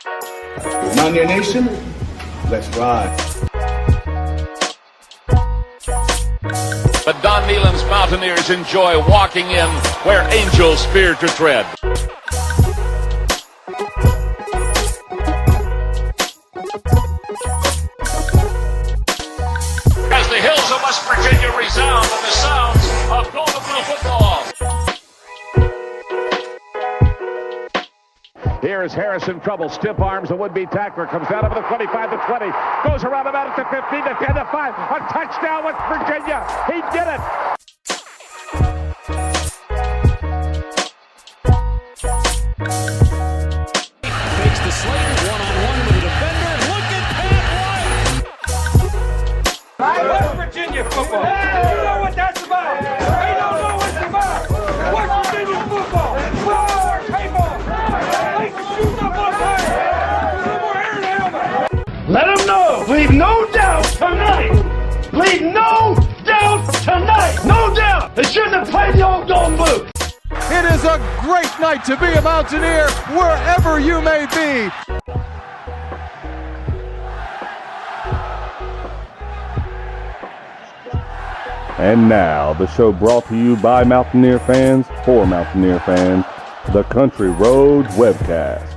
Mountaineer Nation, let's ride. But Don Nehlen's Mountaineers enjoy walking in where angels fear to tread. As the hills of West Virginia resound with the sounds of Gold-Blue football. Here is Harris in trouble. Stiff arms the would-be tackler. Comes out over the 25 to 20. Goes around about it to 15 to 10 to 5. A touchdown, West Virginia. He did it. Takes the Slater one-on-one with the defender. Look at Pat White. West Virginia football. You know what that's about. They don't know what it's about. West Virginia football. Football, people. They can shoot up on fire. No more air and helmet. Let them know. Leave no doubt tonight. Leave no doubt tonight. No doubt. They shouldn't have played the old gold and blue. It is a great night to be a Mountaineer wherever you may be. And now, the show brought to you by Mountaineer fans for Mountaineer fans, the Country Roads Webcast.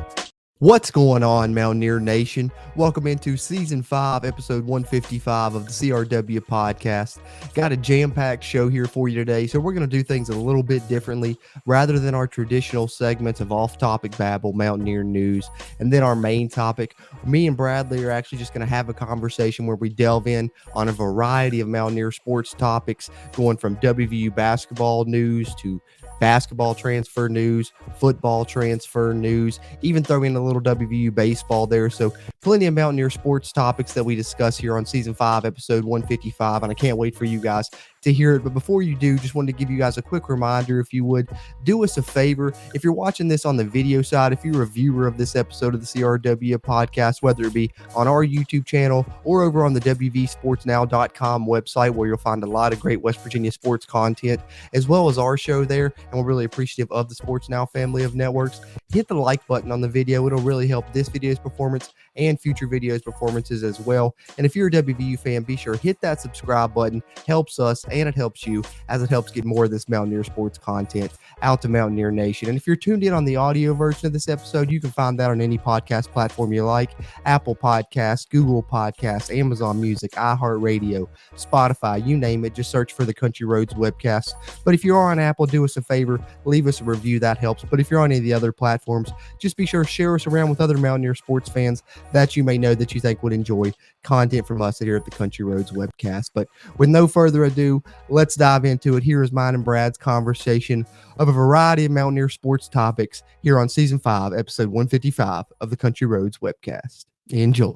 What's going on, Mountaineer Nation? Welcome into Season 5, Episode 155 of the CRW Podcast. Got a jam-packed show here for you today, so we're going to do things a little bit differently. Rather than our traditional segments of off-topic babble, Mountaineer news, and then our main topic, me and Bradley are actually just going to have a conversation where we delve in on a variety of Mountaineer sports topics, going from WVU basketball news to basketball transfer news, football transfer news, even throw in a little WVU baseball there. So plenty of Mountaineer sports topics that we discuss here on Season 5, Episode 155, and I can't wait for you guys to hear it. But before you do, just wanted to give you guys a quick reminder, if you would, do us a favor. If you're watching this on the video side, if you're a viewer of this episode of the CRW podcast, whether it be on our YouTube channel or over on the WVSportsNow.com website, where you'll find a lot of great West Virginia sports content, as well as our show there, and we're really appreciative of the Sports Now family of networks. Hit the like button on the video. It'll really help this video's performance and future videos performances as well. And if you're a WVU fan, be sure hit that subscribe button. Helps us and it helps you, as it helps get more of this Mountaineer sports content out to Mountaineer Nation. And if you're tuned in on the audio version of this episode, you can find that on any podcast platform you like: Apple Podcasts, Google Podcasts, Amazon Music, iHeartRadio, Spotify, you name it. Just search for the Country Roads Webcast. But if you're on Apple, do us a favor, leave us a review. That helps. But if you're on any of the other platforms, just be sure to share us around with other Mountaineer sports fans that you may know that you think would enjoy content from us here at the Country Roads Webcast. But with no further ado, let's dive into it. Here is mine and Brad's conversation of a variety of Mountaineer sports topics here on Season 5, Episode 155 of the Country Roads Webcast. Enjoy.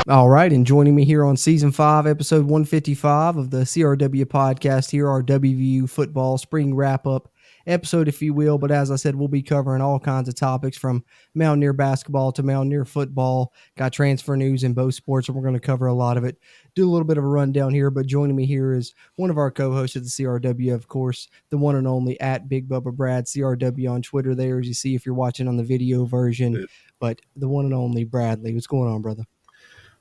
All right, and joining me here on Season 5, Episode 155 of the CRW podcast, here our WVU Football Spring Wrap-Up episode, if you will. But as I said, we'll be covering all kinds of topics from Mountaineer basketball to Mountaineer football. Got transfer news in both sports, and we're going to cover a lot of it. Do a little bit of a rundown here, but joining me here is one of our co-hosts at the CRW, of course, the one and only at Big Bubba Brad, CRW on Twitter there, as you see if you're watching on the video version. But the one and only Bradley. What's going on, brother?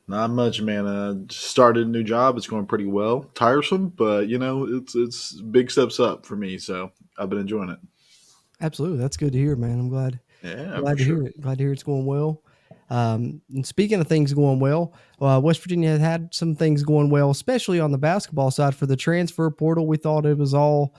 Not much, man. Just started a new job. It's going pretty well. Tiresome, but it's big steps up for me. So I've been enjoying it. Absolutely, that's good to hear, man. I'm glad. Yeah, glad to hear it. Glad to hear it's going well. And speaking of things going well, West Virginia has had some things going well, especially on the basketball side for the transfer portal. We thought it was all,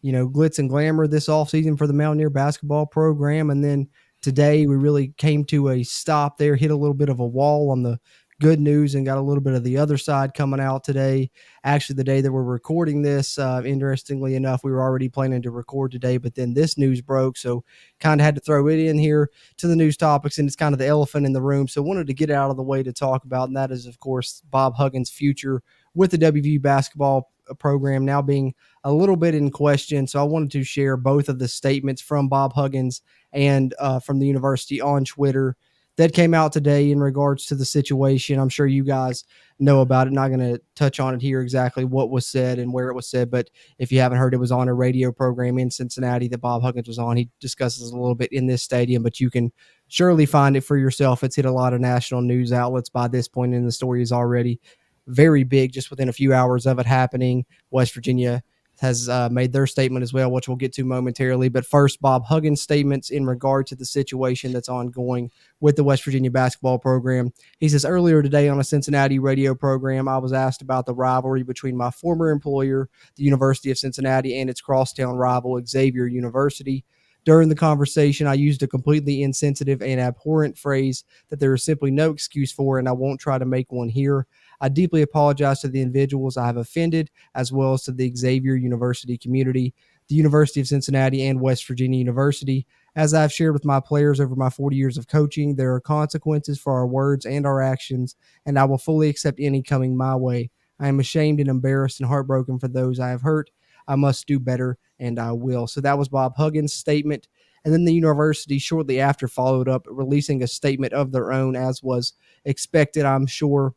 glitz and glamour this offseason for the Mountaineer basketball program, and then today we really came to a stop there. Hit a little bit of a wall on the good news and got a little bit of the other side coming out today. Actually, the day that we're recording this, interestingly enough, we were already planning to record today, but then this news broke, so kind of had to throw it in here to the news topics, and it's kind of the elephant in the room, so wanted to get it out of the way to talk about, and that is, of course, Bob Huggins' future with the WVU basketball program now being a little bit in question. So I wanted to share both of the statements from Bob Huggins and from the university on Twitter that came out today in regards to the situation. I'm sure you guys know about it. Not going to touch on it here exactly what was said and where it was said, but if you haven't heard, it was on a radio program in Cincinnati that Bob Huggins was on. He discusses a little bit in this stadium, but you can surely find it for yourself. It's hit a lot of national news outlets by this point, and the story is already very big just within a few hours of it happening. West Virginia has made their statement as well, which we'll get to momentarily. But first, Bob Huggins' statements in regard to the situation that's ongoing with the West Virginia basketball program. He says, earlier today on a Cincinnati radio program, I was asked about the rivalry between my former employer, the University of Cincinnati, and its crosstown rival, Xavier University. During the conversation, I used a completely insensitive and abhorrent phrase that there is simply no excuse for, and I won't try to make one here. I deeply apologize to the individuals I have offended, as well as to the Xavier University community, the University of Cincinnati, and West Virginia University. As I've shared with my players over my 40 years of coaching, there are consequences for our words and our actions, and I will fully accept any coming my way. I am ashamed and embarrassed and heartbroken for those I have hurt. I must do better, and I will. So that was Bob Huggins' statement. And then the university shortly after followed up, releasing a statement of their own, as was expected, I'm sure.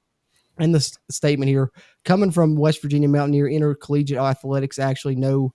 And the statement here, coming from West Virginia Mountaineer Intercollegiate Athletics, actually no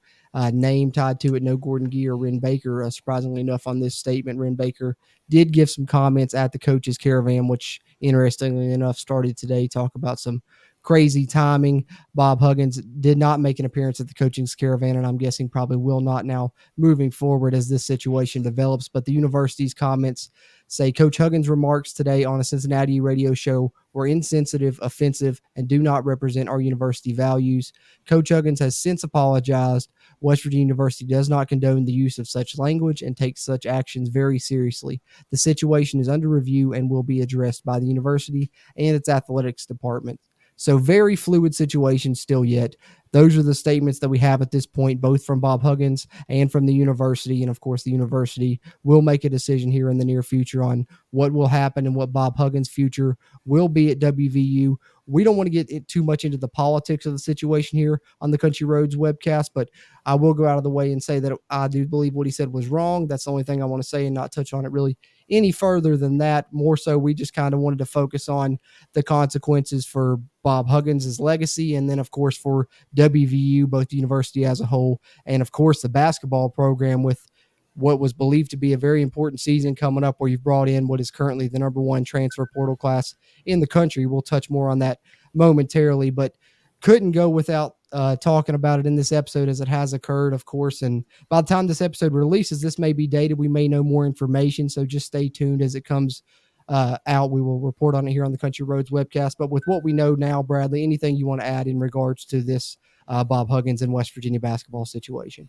name tied to it, no Gordon Gee or Ren Baker, surprisingly enough, on this statement. Ren Baker did give some comments at the coaches' caravan, which, interestingly enough, started today, talk about some crazy timing. Bob Huggins did not make an appearance at the coaching's caravan, and I'm guessing probably will not now moving forward as this situation develops. But the university's comments say Coach Huggins' remarks today on a Cincinnati radio show were insensitive, offensive, and do not represent our university values. Coach Huggins has since apologized. West Virginia University does not condone the use of such language and takes such actions very seriously. The situation is under review and will be addressed by the university and its athletics department. So very fluid situation still yet. Those are the statements that we have at this point, both from Bob Huggins and from the university. And of course, the university will make a decision here in the near future on what will happen and what Bob Huggins' future will be at WVU. We don't want to get too much into the politics of the situation here on the Country Roads webcast, but I will go out of the way and say that I do believe what he said was wrong. That's the only thing I want to say and not touch on it really any further than that. More so, we just kind of wanted to focus on the consequences for Bob Huggins' legacy, and then, of course, for WVU, both the university as a whole, and, of course, the basketball program with what was believed to be a very important season coming up, where you've brought in what is currently the number one transfer portal class in the country. We'll touch more on that momentarily, but couldn't go without talking about it in this episode, as it has occurred, of course. And by the time this episode releases, this may be dated. We may know more information, so just stay tuned as it comes out. We will report on it here on the Country Roads webcast. But with what we know now, Bradley, anything you want to add in regards to this Bob Huggins and West Virginia basketball situation?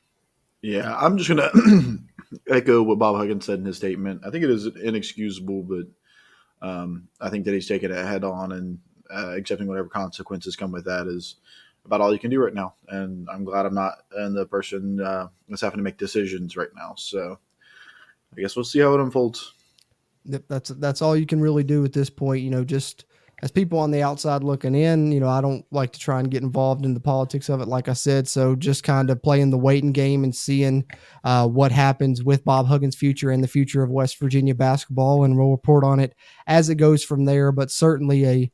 Yeah, I'm just going to echo what Bob Huggins said in his statement. I think it is inexcusable, but I think that he's taken it head on, and accepting whatever consequences come with that is about all you can do right now. And I'm glad I'm not the person that's having to make decisions right now. So I guess we'll see how it unfolds. That's all you can really do at this point. Just as people on the outside looking in, I don't like to try and get involved in the politics of it, like I said. So just kind of playing the waiting game and seeing what happens with Bob Huggins' future and the future of West Virginia basketball. And we'll report on it as it goes from there. But certainly a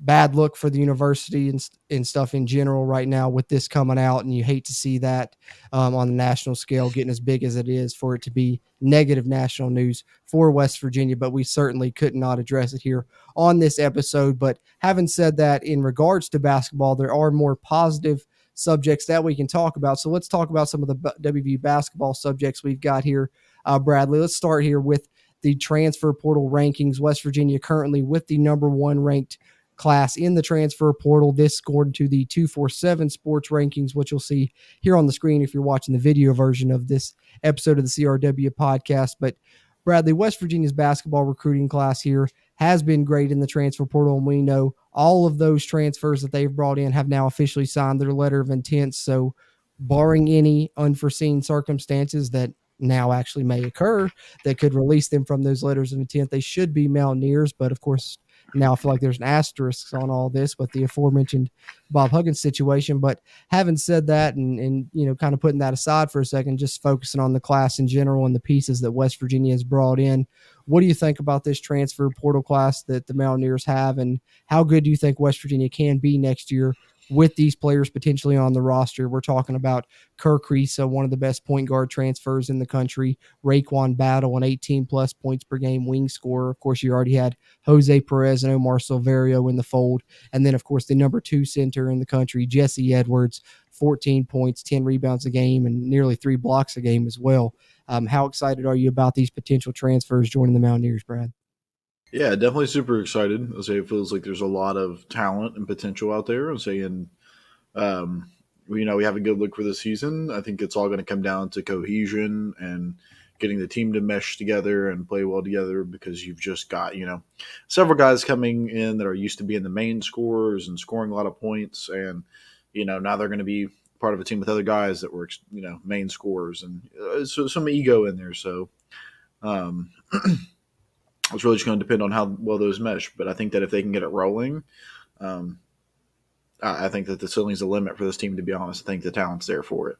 bad look for the university and stuff in general right now with this coming out. And you hate to see that on the national scale getting as big as it is, for it to be negative national news for West Virginia. But we certainly could not address it here on this episode. But having said that, in regards to basketball, there are more positive subjects that we can talk about. So let's talk about some of the WVU basketball subjects we've got here. Bradley, let's start here with the transfer portal rankings. West Virginia currently with the number one ranked class in the transfer portal. This scored to the 247 sports rankings, which you'll see here on the screen if you're watching the video version of this episode of the CRW podcast. But Bradley, West Virginia's basketball recruiting class here has been great in the transfer portal, and we know all of those transfers that they've brought in have now officially signed their letter of intent. So barring any unforeseen circumstances that now actually may occur that could release them from those letters of intent, they should be Mountaineers. But of course, now I feel like there's an asterisk on all this with the aforementioned Bob Huggins situation. But having said that, and kind of putting that aside for a second, just focusing on the class in general and the pieces that West Virginia has brought in, What do you think about this transfer portal class that the Mountaineers have, and how good do you think West Virginia can be next year with these players potentially on the roster? We're talking about Kirk Risa, one of the best point guard transfers in the country, Raekwon Battle, an 18-plus points per game wing scorer. Of course, you already had Jose Perez and Omar Silverio in the fold. And then, of course, the number 2 center in the country, Jesse Edwards, 14 points, 10 rebounds a game, and nearly 3 blocks a game as well. How excited are you about these potential transfers joining the Mountaineers, Brad? Yeah, definitely super excited. I'll say it feels like there's a lot of talent and potential out there. I'm saying, we have a good look for the season. I think it's all going to come down to cohesion and getting the team to mesh together and play well together, because you've just got, several guys coming in that are used to being the main scorers and scoring a lot of points. And, now they're going to be part of a team with other guys that were, main scorers, and so some ego in there. So, it's really just going to depend on how well those mesh. But I think that if they can get it rolling, I think that the ceiling's the limit for this team, to be honest. I think the talent's there for it.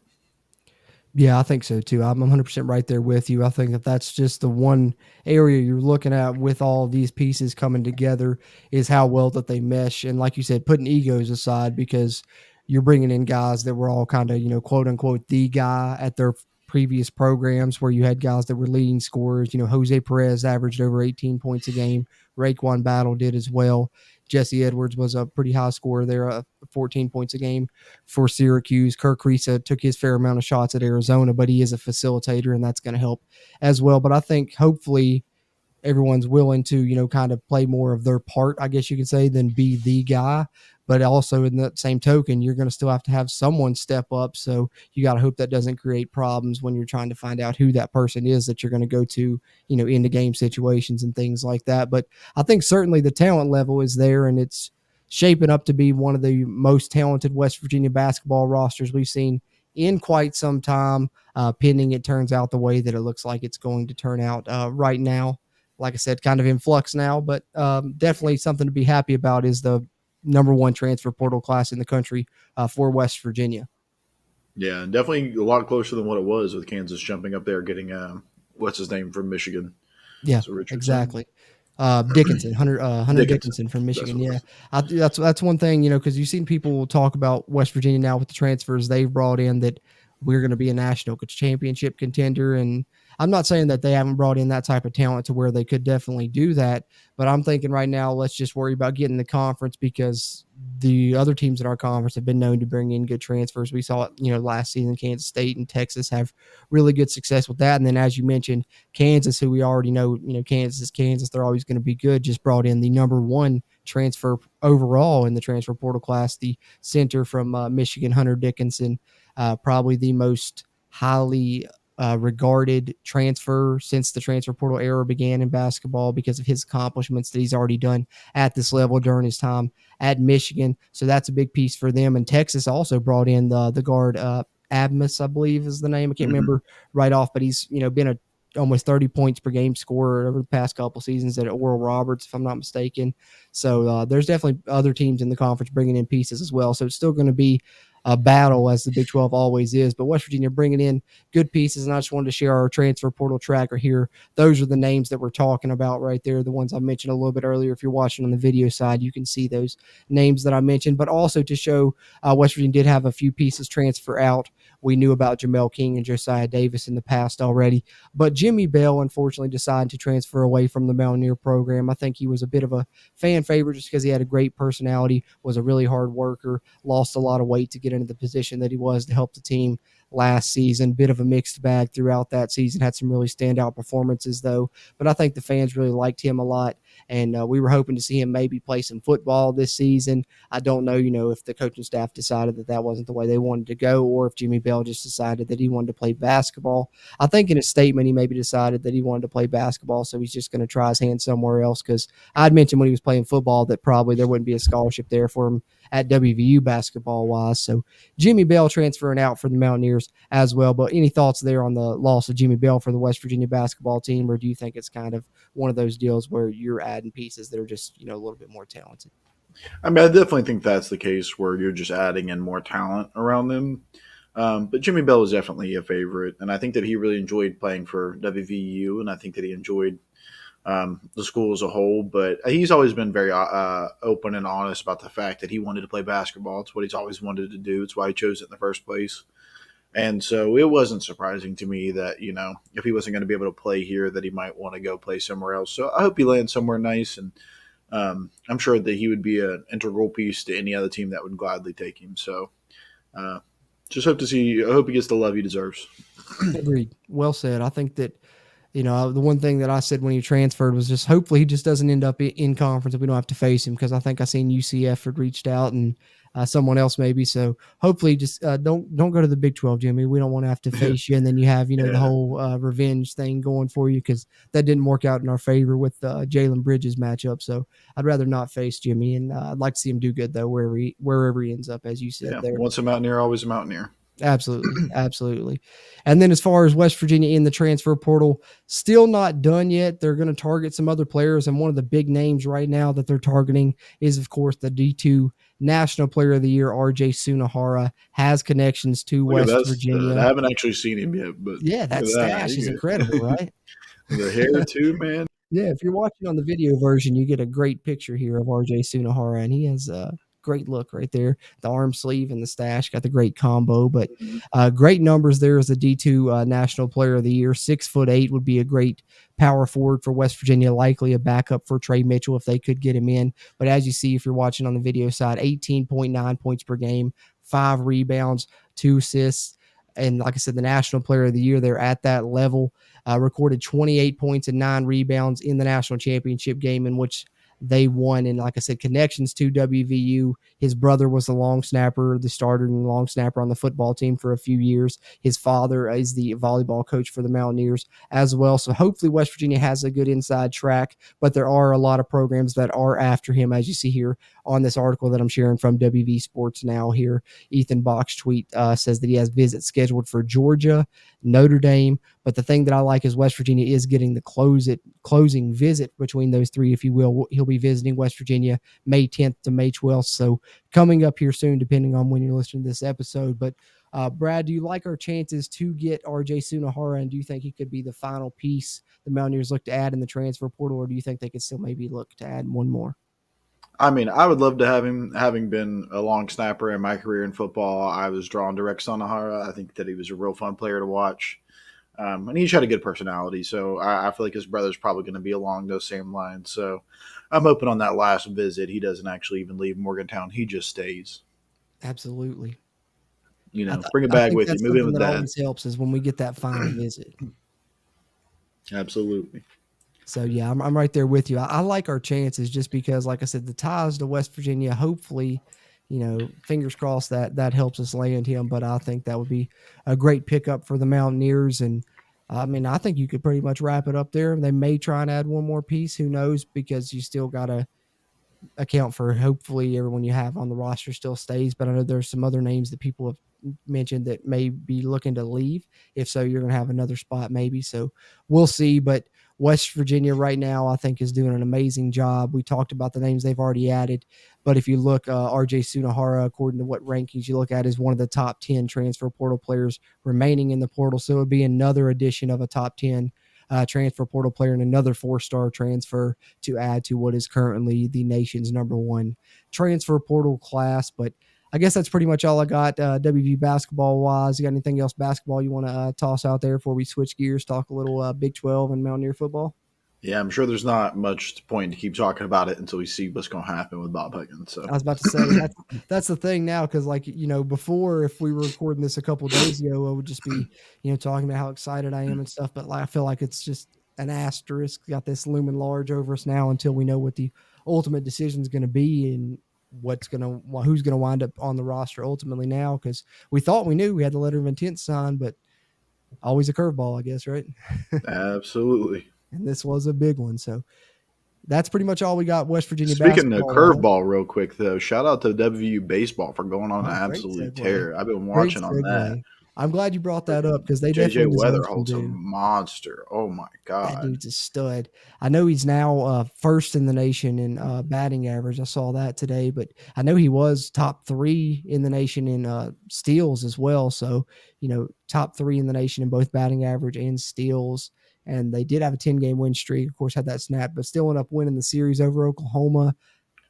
Yeah, I think so too. I'm 100% right there with you. I think that that's just the one area you're looking at with all these pieces coming together is how well that they mesh. And like you said, putting egos aside, because you're bringing in guys that were all kind of, quote unquote, the guy at their previous programs, where you had guys that were leading scorers. Jose Perez averaged over 18 points a game. Raekwon Battle did as well. Jesse Edwards was a pretty high scorer there, 14 points a game for Syracuse. Kirk Risa took his fair amount of shots at Arizona, but he is a facilitator, and that's going to help as well. But I think hopefully everyone's willing to, kind of play more of their part, I guess you could say, than be the guy. But also in that same token, you're going to still have to have someone step up. So you got to hope that doesn't create problems when you're trying to find out who that person is that you're going to go to, in the game situations and things like that. But I think certainly the talent level is there, and it's shaping up to be one of the most talented West Virginia basketball rosters we've seen in quite some time, pending it turns out the way that it looks like it's going to turn out right now. Like I said, kind of in flux now, but definitely something to be happy about is the number 1 transfer portal class in the country for West Virginia. Yeah, and definitely a lot closer than what it was with Kansas jumping up there, getting what's his name from Michigan. Yeah, exactly. Dickinson, Hunter Dickinson from Michigan. Yeah, that's one thing, because you've seen people talk about West Virginia now with the transfers they've brought in, that we're going to be a national championship contender. And I'm not saying that they haven't brought in that type of talent to where they could definitely do that, but I'm thinking right now, let's just worry about getting the conference, because the other teams in our conference have been known to bring in good transfers. We saw it, last season, Kansas State and Texas have really good success with that. And then, as you mentioned, Kansas, who we already know, Kansas is Kansas. They're always going to be good. Just brought in the number 1 transfer overall in the transfer portal class, the center from Michigan, Hunter Dickinson, probably the most highly regarded transfer since the transfer portal era began in basketball, because of his accomplishments that he's already done at this level during his time at Michigan. So that's a big piece for them. And Texas also brought in the guard, Abmas, I believe is the name. I can't remember right off, but he's, been a almost 30 points per game scorer over the past couple seasons at Oral Roberts, if I'm not mistaken. So there's definitely other teams in the conference bringing in pieces as well. So it's still going to be a battle, as the Big 12 always is, but West Virginia bringing in good pieces. And I just wanted to share our transfer portal tracker here. Those are the names that we're talking about right there, the ones I mentioned a little bit earlier. If you're watching on the video side, you can see those names that I mentioned, but also to show West Virginia did have a few pieces transfer out. We knew about Jamel King and Josiah Davis in the past already, but Jimmy Bell unfortunately decided to transfer away from the Mountaineer program. I think he was a bit of a fan favorite just because he had a great personality, was a really hard worker, lost a lot of weight to get into the position that he was to help the team last season. Bit of a mixed bag throughout that season. Had some really standout performances though, but I think the fans really liked him a lot, and we were hoping to see him maybe play some football this season. I don't know, if the coaching staff decided that that wasn't the way they wanted to go, or if Jimmy Bell just decided that he wanted to play basketball. I think in his statement he maybe decided that he wanted to play basketball, so he's just going to try his hand somewhere else, because I'd mentioned when he was playing football that probably there wouldn't be a scholarship there for him at WVU basketball wise. So Jimmy Bell transferring out for the Mountaineers as well. But any thoughts there on the loss of Jimmy Bell for the West Virginia basketball team, or do you think it's kind of one of those deals where you're adding pieces that are just, a little bit more talented? I mean, I definitely think that's the case where you're just adding in more talent around them. But Jimmy Bell is definitely a favorite, and I think that he really enjoyed playing for WVU, and I think that he enjoyed the school as a whole. But he's always been very open and honest about the fact that he wanted to play basketball. It's what he's always wanted to do. It's why he chose it in the first place. And so it wasn't surprising to me that, you know, if he wasn't going to be able to play here, that he might want to go play somewhere else. So I hope he lands somewhere nice. And I'm sure that he would be an integral piece to any other team that would gladly take him. So just hope I hope he gets the love he deserves. Agreed. Well said. I think that, you know, the one thing that I said when he transferred was just hopefully he just doesn't end up in conference and we don't have to face him, because I think I seen UCF had reached out and someone else maybe. So hopefully just don't go to the Big 12, Jimmy. We don't want to have to face you, and then you have, you know, the whole revenge thing going for you, because that didn't work out in our favor with Jaylen Bridges matchup. So I'd rather not face Jimmy, and I'd like to see him do good though wherever he ends up, as you said. There. Once a Mountaineer, always a Mountaineer. Absolutely. Absolutely. And then as far as West Virginia in the transfer portal, still not done yet. They're going to target some other players. And one of the big names right now that they're targeting is, of course, the D2 National Player of the Year, RJ Sunahara, has connections to West Virginia. I haven't actually seen him yet, but yeah, that stash is incredible, right? The hair too, man. Yeah, if you're watching on the video version, you get a great picture here of RJ Sunahara, and he has great look right there. The arm sleeve and the stash got the great combo, but great numbers there as a D2 National Player of the Year. 6'8" would be a great power forward for West Virginia, likely a backup for Trey Mitchell if they could get him in. But as you see, if you're watching on the video side, 18.9 points per game, 5 rebounds, 2 assists. And like I said, the National Player of the Year, they're at that level. Recorded 28 points and 9 rebounds in the national championship game, in which they won. And like I said, connections to WVU. His brother was the long snapper, the starter and long snapper on the football team for a few years. His father is the volleyball coach for the Mountaineers as well. So hopefully West Virginia has a good inside track, but there are a lot of programs that are after him, as you see here on this article that I'm sharing from WV Sports Now here. Ethan Bach's tweet says that he has visits scheduled for Georgia, Notre Dame. But the thing that I like is West Virginia is getting the closing visit between those three, if you will. He'll be visiting West Virginia May 10th to May 12th. So coming up here soon, depending on when you're listening to this episode. But Brad, do you like our chances to get RJ Sunahara, and do you think he could be the final piece the Mountaineers look to add in the transfer portal, or do you think they could still maybe look to add one more? I mean, I would love to have him. Having been a long snapper in my career in football, I was drawn to Rex Sunahara. I think that he was a real fun player to watch. And he had a good personality, so I feel like his brother's probably going to be along those same lines. So I'm hoping on that last visit he doesn't actually even leave Morgantown. He just stays. Absolutely. You know, bring a bag with you. Move in with that Dad. Always helps is when we get that final visit. Absolutely. So, yeah, I'm right there with you. I like our chances just because, like I said, the ties to West Virginia, hopefully, you know, fingers crossed that helps us land him. But I think that would be a great pickup for the Mountaineers. And, I mean, I think you could pretty much wrap it up there. They may try and add one more piece. Who knows? Because you still got to account for hopefully everyone you have on the roster still stays. But I know there's some other names that people have mentioned that may be looking to leave. If so, you're going to have another spot maybe. So we'll see. But West Virginia right now, I think, is doing an amazing job. We talked about the names they've already added, but if you look, RJ Sunahara, according to what rankings you look at, is one of the top 10 transfer portal players remaining in the portal. So it would be another addition of a top 10 transfer portal player and another 4-star transfer to add to what is currently the nation's #1 transfer portal class. But I guess that's pretty much all I got WVU basketball wise. You got anything else basketball you want to toss out there before we switch gears, talk a little Big 12 and Mountaineer football? Yeah, I'm sure there's not much point to keep talking about it until we see what's going to happen with Bob Huggins. So I was about to say that's the thing now, because, like, you know, before, if we were recording this a couple of days ago, I would just be, you know, talking about how excited I am and stuff. But I feel like it's just an asterisk, got this looming large over us now until we know what the ultimate decision is going to be and who's going to wind up on the roster ultimately now, because we thought we knew we had the letter of intent signed, but always a curveball, I guess, right? Absolutely. And this was a big one. So that's pretty much all we got. West Virginia Speaking basketball. of curveball real quick, though, shout out to WVU Baseball for going on an great absolute segue. tear. I've been watching on that. I'm glad you brought that up because they JJ definitely deserve some Weatherholt's a due. monster. Oh my That God. dude's a stud. I know he's now first in the nation in batting average. I saw that today, but I know he was top 3 in the nation in steals as well. So, top 3 in the nation in both batting average and steals. And they did have a 10-game win streak. Of course, had that snap, but still ended up winning the series over Oklahoma.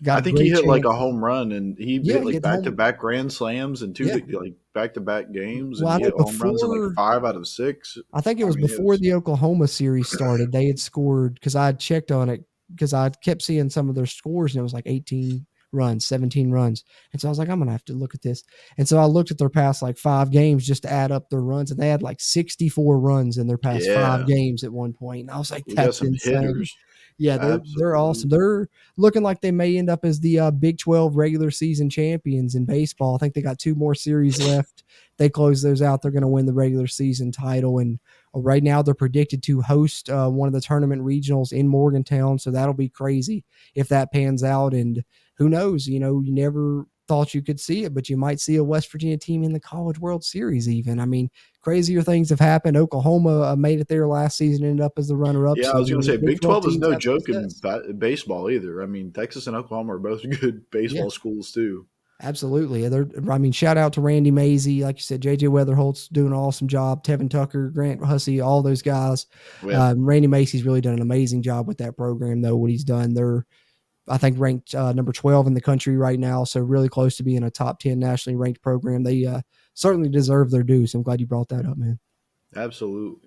Got I a think he great hit like chance. a home run, and he Yeah, hit like get home. back-to-back grand slams and Yeah. like back-to-back games, Well, and I he know hit home runs in like before 5 out of 6. I think it I was mean, before the Oklahoma series started. They had scored because I had checked on it because I kept seeing some of their scores and it was like 18 runs, 17 runs. And so I was like, I'm going to have to look at this. And so I looked at their past like 5 games just to add up their runs. And they had like 64 runs in their past 5 games at one point. And I was like, we got that's some insane. hitters. Yeah, they're awesome. They're looking like they may end up as the Big 12 regular season champions in baseball. I think they got 2 more series left. They close those out. They're going to win the regular season title. And right now they're predicted to host one of the tournament regionals in Morgantown. So that'll be crazy if that pans out. And who knows, you never thought you could see it, but you might see a West Virginia team in the College World Series even. I mean, crazier things have happened. Oklahoma made it there last season, ended up as the runner-up. Yeah, So I was going to say Big Big 12 is teams no have joke in success. baseball either. I mean, Texas and Oklahoma are both good baseball schools too. Absolutely. Shout out to Randy Mazey. Like you said, JJ Weatherholt's doing an awesome job. Tevin Tucker, Grant Hussey, all those guys. Yeah. Randy Mazey's really done an amazing job with that program, though, what he's done. They're, I think, ranked number 12 in the country right now, so really close to being a top 10 nationally ranked program. They certainly deserve their due, so I'm glad you brought that up, man. Absolutely.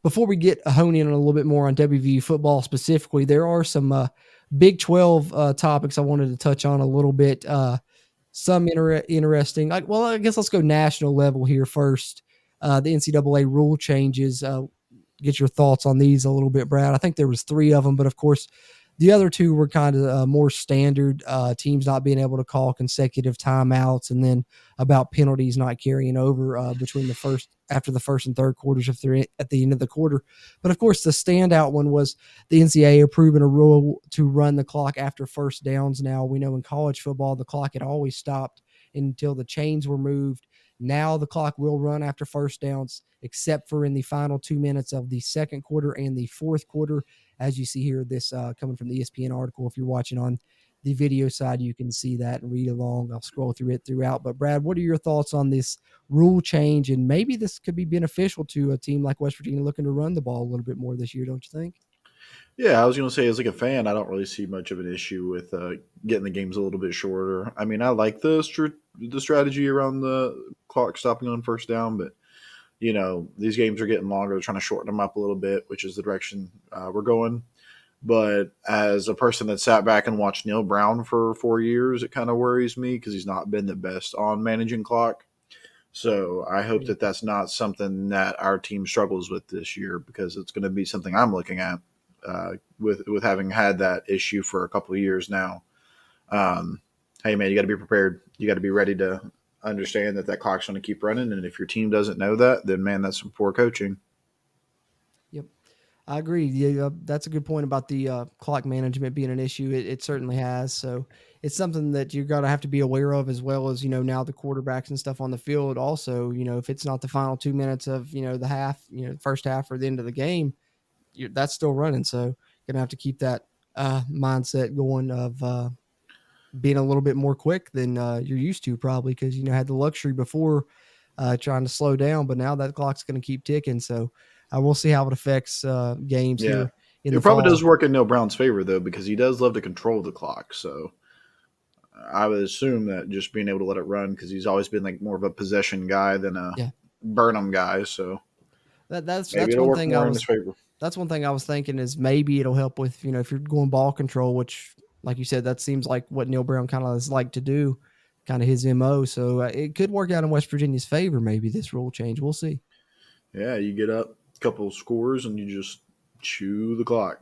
Before we get hone in a little bit more on WVU football specifically, there are some Big 12 topics I wanted to touch on a little bit. Some interesting. I guess let's go national level here first. The NCAA rule changes. Get your thoughts on these a little bit, Brad. I think there was 3 of them, but of course, the other 2 were kind of more standard. Teams not being able to call consecutive timeouts, and then about penalties not carrying over between after the first and third quarters if they're at the end of the quarter. But of course, the standout one was the NCAA approving a rule to run the clock after first downs. Now we know in college football the clock had always stopped until the chains were moved. Now the clock will run after first downs, except for in the final 2 minutes of the second quarter and the fourth quarter. As you see here, this coming from the ESPN article. If you're watching on the video side, you can see that and read along. I'll scroll through it throughout. But Brad, what are your thoughts on this rule change? And maybe this could be beneficial to a team like West Virginia looking to run the ball a little bit more this year, don't you think? Yeah, I was going to say, as like a fan, I don't really see much of an issue with getting the games a little bit shorter. I mean, I like the strategy around the clock stopping on first down, but these games are getting longer. They're trying to shorten them up a little bit, which is the direction we're going. But as a person that sat back and watched Neil Brown for 4 years, it kind of worries me because he's not been the best on managing clock. So I hope that that's not something that our team struggles with this year, because it's going to be something I'm looking at with having had that issue for a couple of years now. Hey, man, you got to be prepared. You got to be ready to understand that clock's going to keep running. And if your team doesn't know that, then, man, that's some poor coaching. Yep. I agree. Yeah, that's a good point about the clock management being an issue. It certainly has. So it's something that you're going to have to be aware of, as well as, now the quarterbacks and stuff on the field. Also, if it's not the final 2 minutes of, the half, first half or the end of the game, that's still running. So you're going to have to keep that mindset going of being a little bit more quick than you're used to, probably, because, had the luxury before trying to slow down, but now that clock's going to keep ticking. So we'll see how it affects games here in the fall. It probably does work in Neil Brown's favor, though, because he does love to control the clock. So I would assume that just being able to let it run, because he's always been like more of a possession guy than a Burnham guy. So that's it'll one work thing more in his favor. That's one thing I was thinking, is maybe it'll help with, if you're going ball control, which, like you said, that seems like what Neil Brown kind of is like to do, kind of his MO. So it could work out in West Virginia's favor, maybe, this rule change. We'll see. Yeah, you get up a couple of scores and you just chew the clock.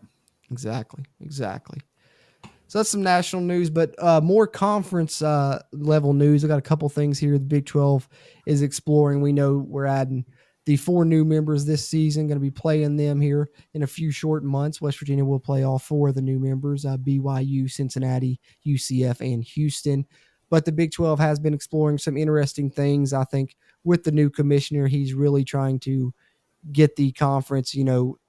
Exactly. So that's some national news, but more conference level news. I got a couple things here the Big 12 is exploring. We know we're adding the 4 new members this season, going to be playing them here in a few short months. West Virginia will play all 4 of the new members, BYU, Cincinnati, UCF, and Houston. But the Big 12 has been exploring some interesting things. I think with the new commissioner, he's really trying to get the conference,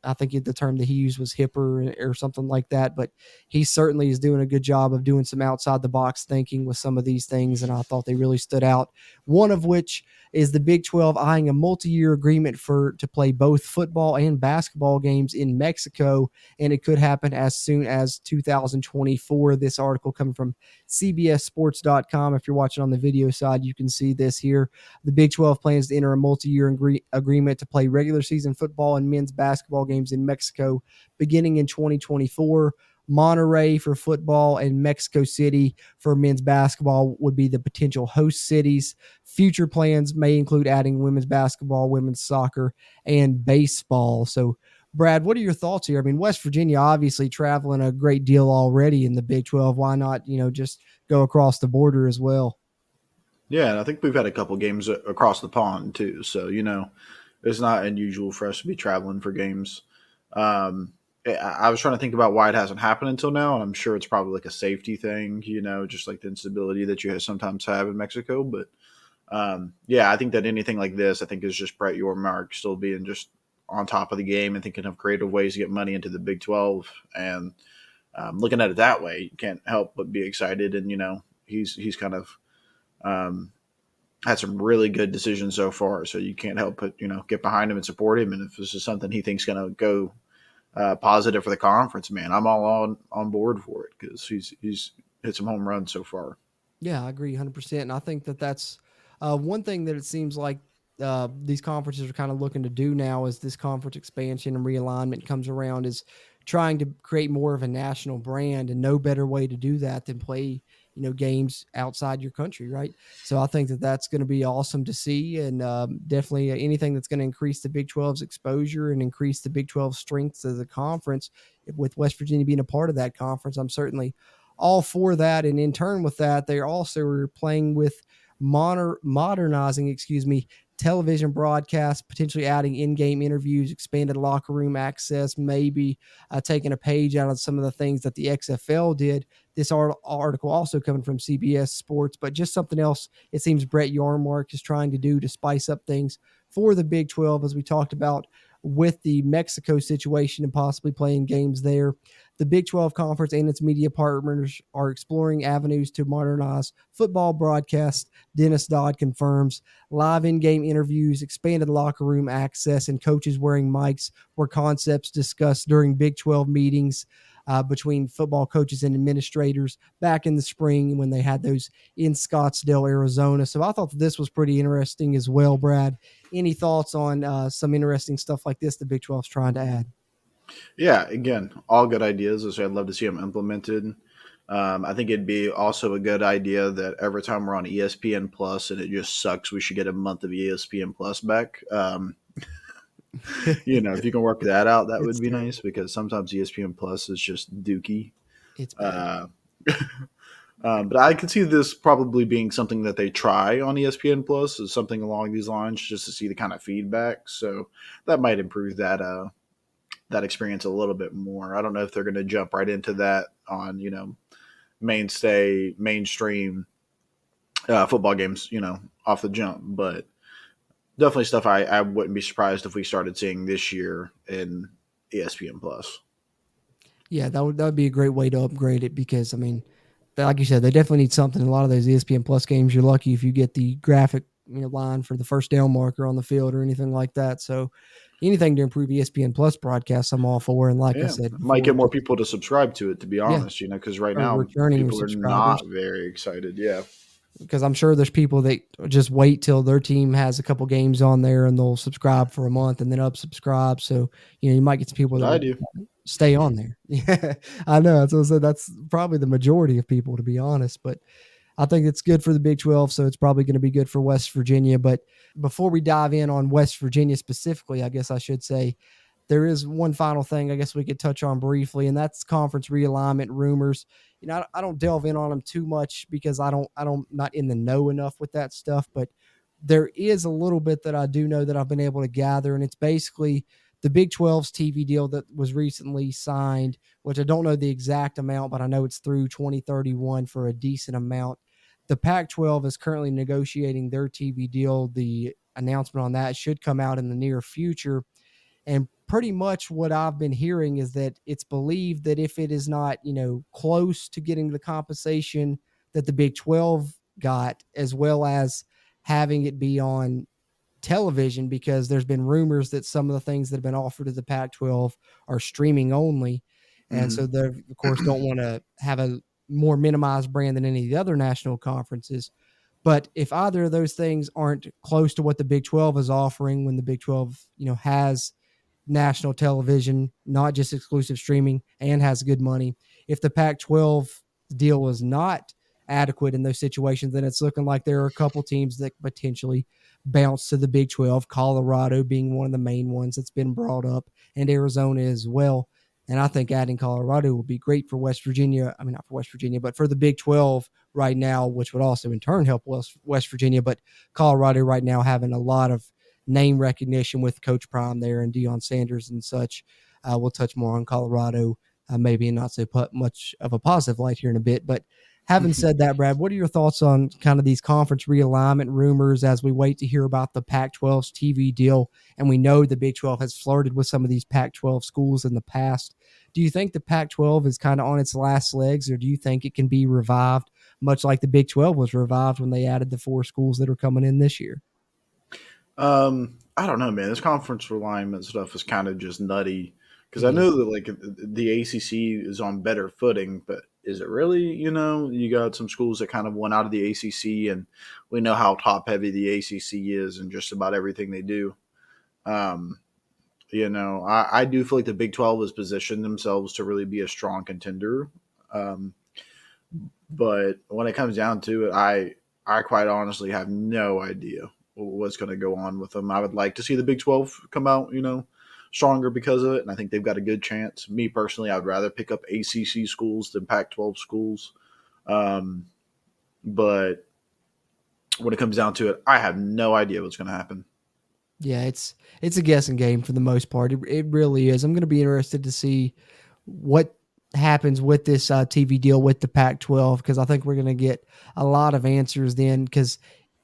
I think the term that he used was hipper or something like that, but he certainly is doing a good job of doing some outside the box thinking with some of these things. And I thought they really stood out. One of which is the Big 12 eyeing a multi-year agreement to play both football and basketball games in Mexico. And it could happen as soon as 2024. This article coming from CBSsports.com. If you're watching on the video side, you can see this here. The Big 12 plans to enter a multi-year agreement to play regular season football and men's basketball games in Mexico beginning in 2024. Monterrey for football and Mexico City for men's basketball would be the potential host cities. Future plans may include adding women's basketball, women's soccer, and baseball. So, Brad, what are your thoughts here? I mean, West Virginia obviously traveling a great deal already in the Big 12. Why not, just go across the border as well? Yeah, and I think we've had a couple games across the pond too. So, it's not unusual for us to be traveling for games. I was trying to think about why it hasn't happened until now, and I'm sure it's probably like a safety thing, just like the instability that you sometimes have in Mexico. But I think that anything like this, I think is just Brett Yormark still being just on top of the game and thinking of creative ways to get money into the Big 12. And looking at it that way, you can't help but be excited. And, he's kind of had some really good decisions so far. So you can't help but, get behind him and support him. And if this is something he thinks going to go positive for the conference, man, I'm all on board for it because he's hit some home runs so far. Yeah, I agree 100%. And I think that's one thing that it seems like these conferences are kind of looking to do now as this conference expansion and realignment comes around is trying to create more of a national brand, and no better way to do that than play, games outside your country. Right. So I think that that's going to be awesome to see. And definitely anything that's going to increase the Big 12's exposure and increase the Big 12 strengths as a conference, with West Virginia being a part of that conference, I'm certainly all for that. And in turn with that, they also are playing with modernizing, television broadcasts, potentially adding in-game interviews, expanded locker room access, maybe taking a page out of some of the things that the XFL did. This article also coming from CBS Sports, but just something else it seems Brett Yormark is trying to do to spice up things for the Big 12, as we talked about with the Mexico situation and possibly playing games there. The Big 12 Conference and its media partners are exploring avenues to modernize football broadcast. Dennis Dodd confirms live in-game interviews, expanded locker room access, and coaches wearing mics were concepts discussed during Big 12 meetings between football coaches and administrators back in the spring when they had those in Scottsdale, Arizona. So I thought this was pretty interesting as well, Brad. Any thoughts on some interesting stuff like this the Big 12 is trying to add? Yeah, again, all good ideas. So I'd love to see them implemented. I think it'd be also a good idea that every time we're on ESPN Plus and it just sucks, we should get a month of ESPN Plus back. If you can work that out, that would be nice, because sometimes ESPN Plus is just dookie. It's bad. But I could see this probably being something that they try on ESPN Plus, is something along these lines, just to see the kind of feedback. So that might improve that experience a little bit more. I don't know if they're going to jump right into that on, mainstream football games, off the jump, but definitely stuff I wouldn't be surprised if we started seeing this year in ESPN Plus. Yeah, that would be a great way to upgrade it, because like you said, they definitely need something. A lot of those ESPN Plus games, you're lucky if you get the graphic line for the first down marker on the field or anything like that. So anything to improve ESPN Plus broadcasts, I'm all for. And like I said, might get more people to subscribe to it, to be honest, because right now people are not very excited. Yeah. Because I'm sure there's people that just wait till their team has a couple games on there and they'll subscribe for a month and then unsubscribe. So, you might get some people that stay on there. Yeah, I know. So that's probably the majority of people, to be honest. But I think it's good for the Big 12, so it's probably going to be good for West Virginia. But before we dive in on West Virginia specifically, I guess I should say, there is one final thing I guess we could touch on briefly, and that's conference realignment rumors. I don't delve in on them too much because I'm not in the know enough with that stuff. But there is a little bit that I do know that I've been able to gather, and it's basically the Big 12's TV deal that was recently signed, which I don't know the exact amount, but I know it's through 2031 for a decent amount. The Pac-12 is currently negotiating their TV deal. The announcement on that should come out in the near future. And pretty much what I've been hearing is that it's believed that if it is not, close to getting the compensation that the Big 12 got, as well as having it be on television, because there's been rumors that some of the things that have been offered to the Pac-12 are streaming only. And so they, of course, don't want to have a more minimized brand than any of the other national conferences. But if either of those things aren't close to what the Big 12 is offering, when the Big 12, has national television, not just exclusive streaming, and has good money, if the Pac-12 deal is not adequate in those situations, then it's looking like there are a couple teams that potentially bounce to the Big 12, Colorado being one of the main ones that's been brought up, and Arizona as well. And I think adding Colorado will be great for West Virginia. I mean, not for West Virginia, but for the Big 12 right now, which would also in turn help West Virginia. But Colorado right now having a lot of name recognition with Coach Prime there and Deion Sanders and such. We'll touch more on Colorado, maybe not so much of a positive light here in a bit. But having said that, Brad, what are your thoughts on kind of these conference realignment rumors as we wait to hear about the Pac-12's TV deal? And we know the Big 12 has flirted with some of these Pac-12 schools in the past. Do you think the Pac-12 is kind of on its last legs, or do you think it can be revived, much like the Big 12 was revived when they added the 4 schools that are coming in this year? I don't know, man. This conference realignment stuff is kind of just nutty because I know that like the ACC is on better footing, but is it really? You got some schools that kind of went out of the ACC, and we know how top heavy the ACC is and just about everything they do. I do feel like the Big 12 has positioned themselves to really be a strong contender. But when it comes down to it, I quite honestly have no idea what's going to go on with them. I would like to see the Big 12 come out, stronger because of it, and I think they've got a good chance. Me personally, I'd rather pick up ACC schools than Pac-12 schools. But when it comes down to it, I have no idea what's going to happen. Yeah, it's a guessing game for the most part. It really is. I'm going to be interested to see what happens with this TV deal with the Pac-12, because I think we're going to get a lot of answers then, because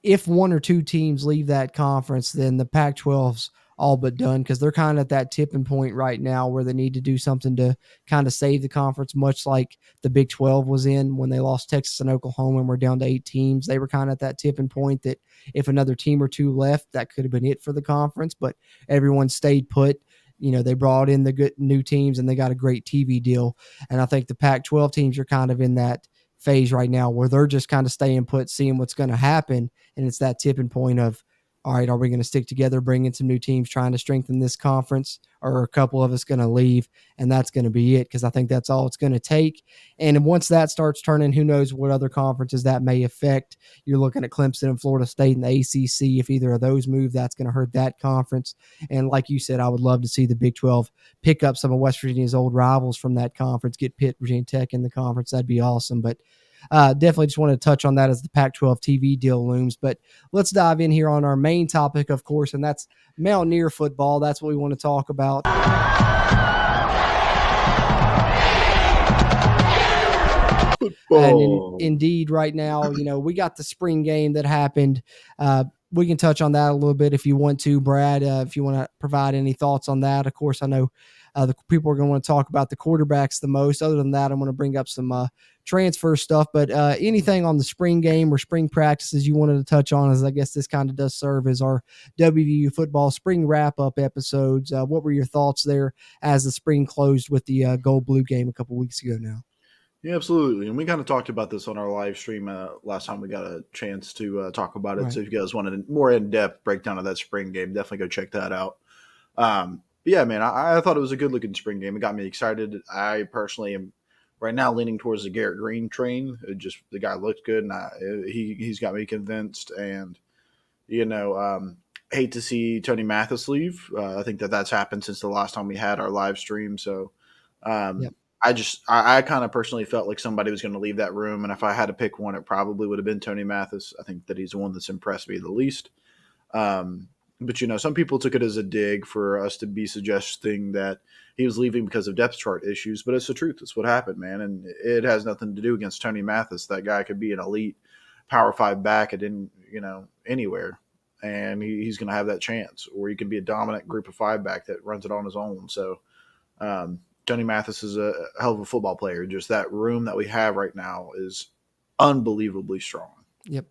if 1 or 2 teams leave that conference, then the Pac-12's all but done, because they're kind of at that tipping point right now where they need to do something to kind of save the conference, much like the Big 12 was in when they lost Texas and Oklahoma and we're down to 8 teams. They were kind of at that tipping point that if another team or 2 left, that could have been it for the conference, but everyone stayed put. They brought in the good new teams and they got a great TV deal. And I think the Pac-12 teams are kind of in that phase right now where they're just kind of staying put, seeing what's going to happen. And it's that tipping point of, all right, are we going to stick together, bring in some new teams, trying to strengthen this conference, or are a couple of us going to leave? And that's going to be it, because I think that's all it's going to take. And once that starts turning, who knows what other conferences that may affect. You're looking at Clemson and Florida State and the ACC. If either of those move, that's going to hurt that conference. And like you said, I would love to see the Big 12 pick up some of West Virginia's old rivals from that conference, get Pitt, Virginia Tech in the conference. That'd be awesome. But definitely just wanted to touch on that as the Pac-12 TV deal looms. But let's dive in here on our main topic, of course, and that's Mountaineer football. That's what we want to talk about. And indeed, right now, we got the spring game that happened. We can touch on that a little bit if you want to, Brad, if you want to provide any thoughts on that. Of course, I know the people are going to want to talk about the quarterbacks the most. Other than that, I'm going to bring up some transfer stuff. But anything on the spring game or spring practices you wanted to touch on, as I guess this kind of does serve as our WVU football spring wrap-up episodes. What were your thoughts there as the spring closed with the Gold-Blue game a couple weeks ago now? Yeah, absolutely. And we kind of talked about this on our live stream last time we got a chance to talk about it. Right. So if you guys wanted a more in-depth breakdown of that spring game, definitely go check that out. Yeah, man, I thought it was a good-looking spring game. It got me excited. I personally am right now leaning towards the Garrett Green train. The guy looked good, and he's got me convinced. And, hate to see Tony Mathis leave. I think that's happened since the last time we had our live stream. So, yep. I kind of personally felt like somebody was going to leave that room, and if I had to pick one, it probably would have been Tony Mathis. I think that he's the one that's impressed me the least. But, some people took it as a dig for us to be suggesting that he was leaving because of depth chart issues. But it's the truth. It's what happened, man. And it has nothing to do against Tony Mathis. That guy could be an elite Power 5 back at anywhere. And he's going to have that chance. Or he can be a dominant group of 5 back that runs it on his own. So Tony Mathis is a hell of a football player. Just that room that we have right now is unbelievably strong. Yep.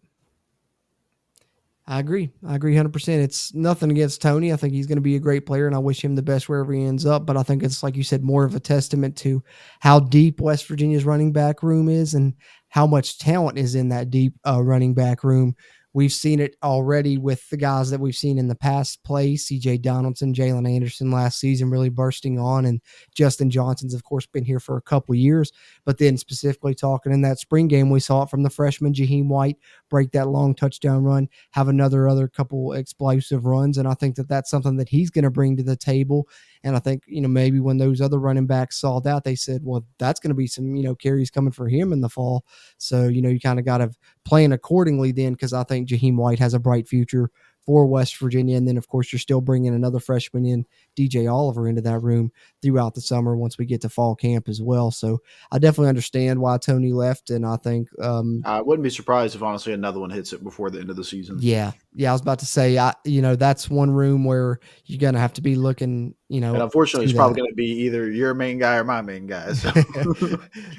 I agree 100%. It's nothing against Tony. I think he's going to be a great player, and I wish him the best wherever he ends up. But I think it's, like you said, more of a testament to how deep West Virginia's running back room is and how much talent is in that deep running back room. We've seen it already with the guys that we've seen in the past play. C.J. Donaldson, Jaylen Anderson last season really bursting on, and Justin Johnson's, of course, been here for a couple years. But then specifically talking in that spring game, we saw it from the freshman Jahiem White break that long touchdown run, have other couple explosive runs. And I think that that's something that he's going to bring to the table. And I think, maybe when those other running backs saw that, they said, well, that's going to be some, carries coming for him in the fall. So, you kind of got to plan accordingly then, because I think Jahiem White has a bright future for West Virginia. And then, of course, you're still bringing another freshman in, DJ Oliver, into that room throughout the summer once we get to fall camp as well. So I definitely understand why Tony left. And I think I wouldn't be surprised if, honestly, another one hits it before the end of the season. Yeah. I was about to say, that's one room where you're going to have to be looking, And unfortunately, it's probably going to be either your main guy or my main guy. So.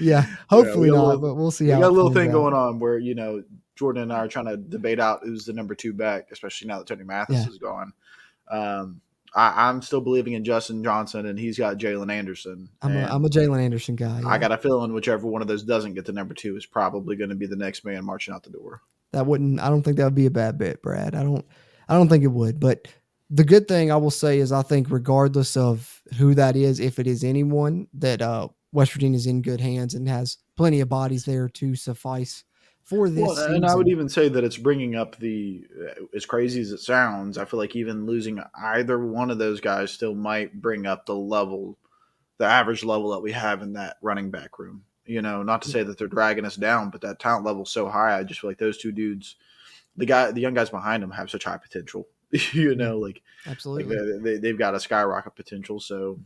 Yeah, hopefully not, but we'll see. We how got a it little plays thing out. going on where, Jorden and I are trying to debate out who's the number 2 back, especially now that Tony Mathis is gone. I'm still believing in Justin Johnson, and he's got Jaylen Anderson. I'm a Jaylen Anderson guy. Yeah. I got a feeling whichever one of those doesn't get the number 2 is probably going to be the next man marching out the door. I don't think that would be a bad bet, Brad. I don't think it would. But the good thing I will say is I think regardless of who that is, if it is anyone, that West Virginia is in good hands and has plenty of bodies there to suffice for this season. And I would even say that it's bringing up as crazy as it sounds, I feel like even losing either one of those guys still might bring up the average level that we have in that running back room. Not to say that they're dragging us down, but that talent level is so high. I just feel like those 2 dudes, the young guys behind them have such high potential. Absolutely, like they've got a skyrocket potential. So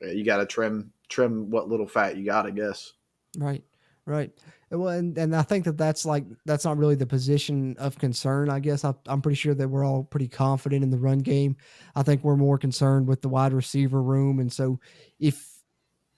you got to trim what little fat you got, I guess. Right. Well, and I think that's not really the position of concern. I guess I'm pretty sure that we're all pretty confident in the run game. I think we're more concerned with the wide receiver room. And so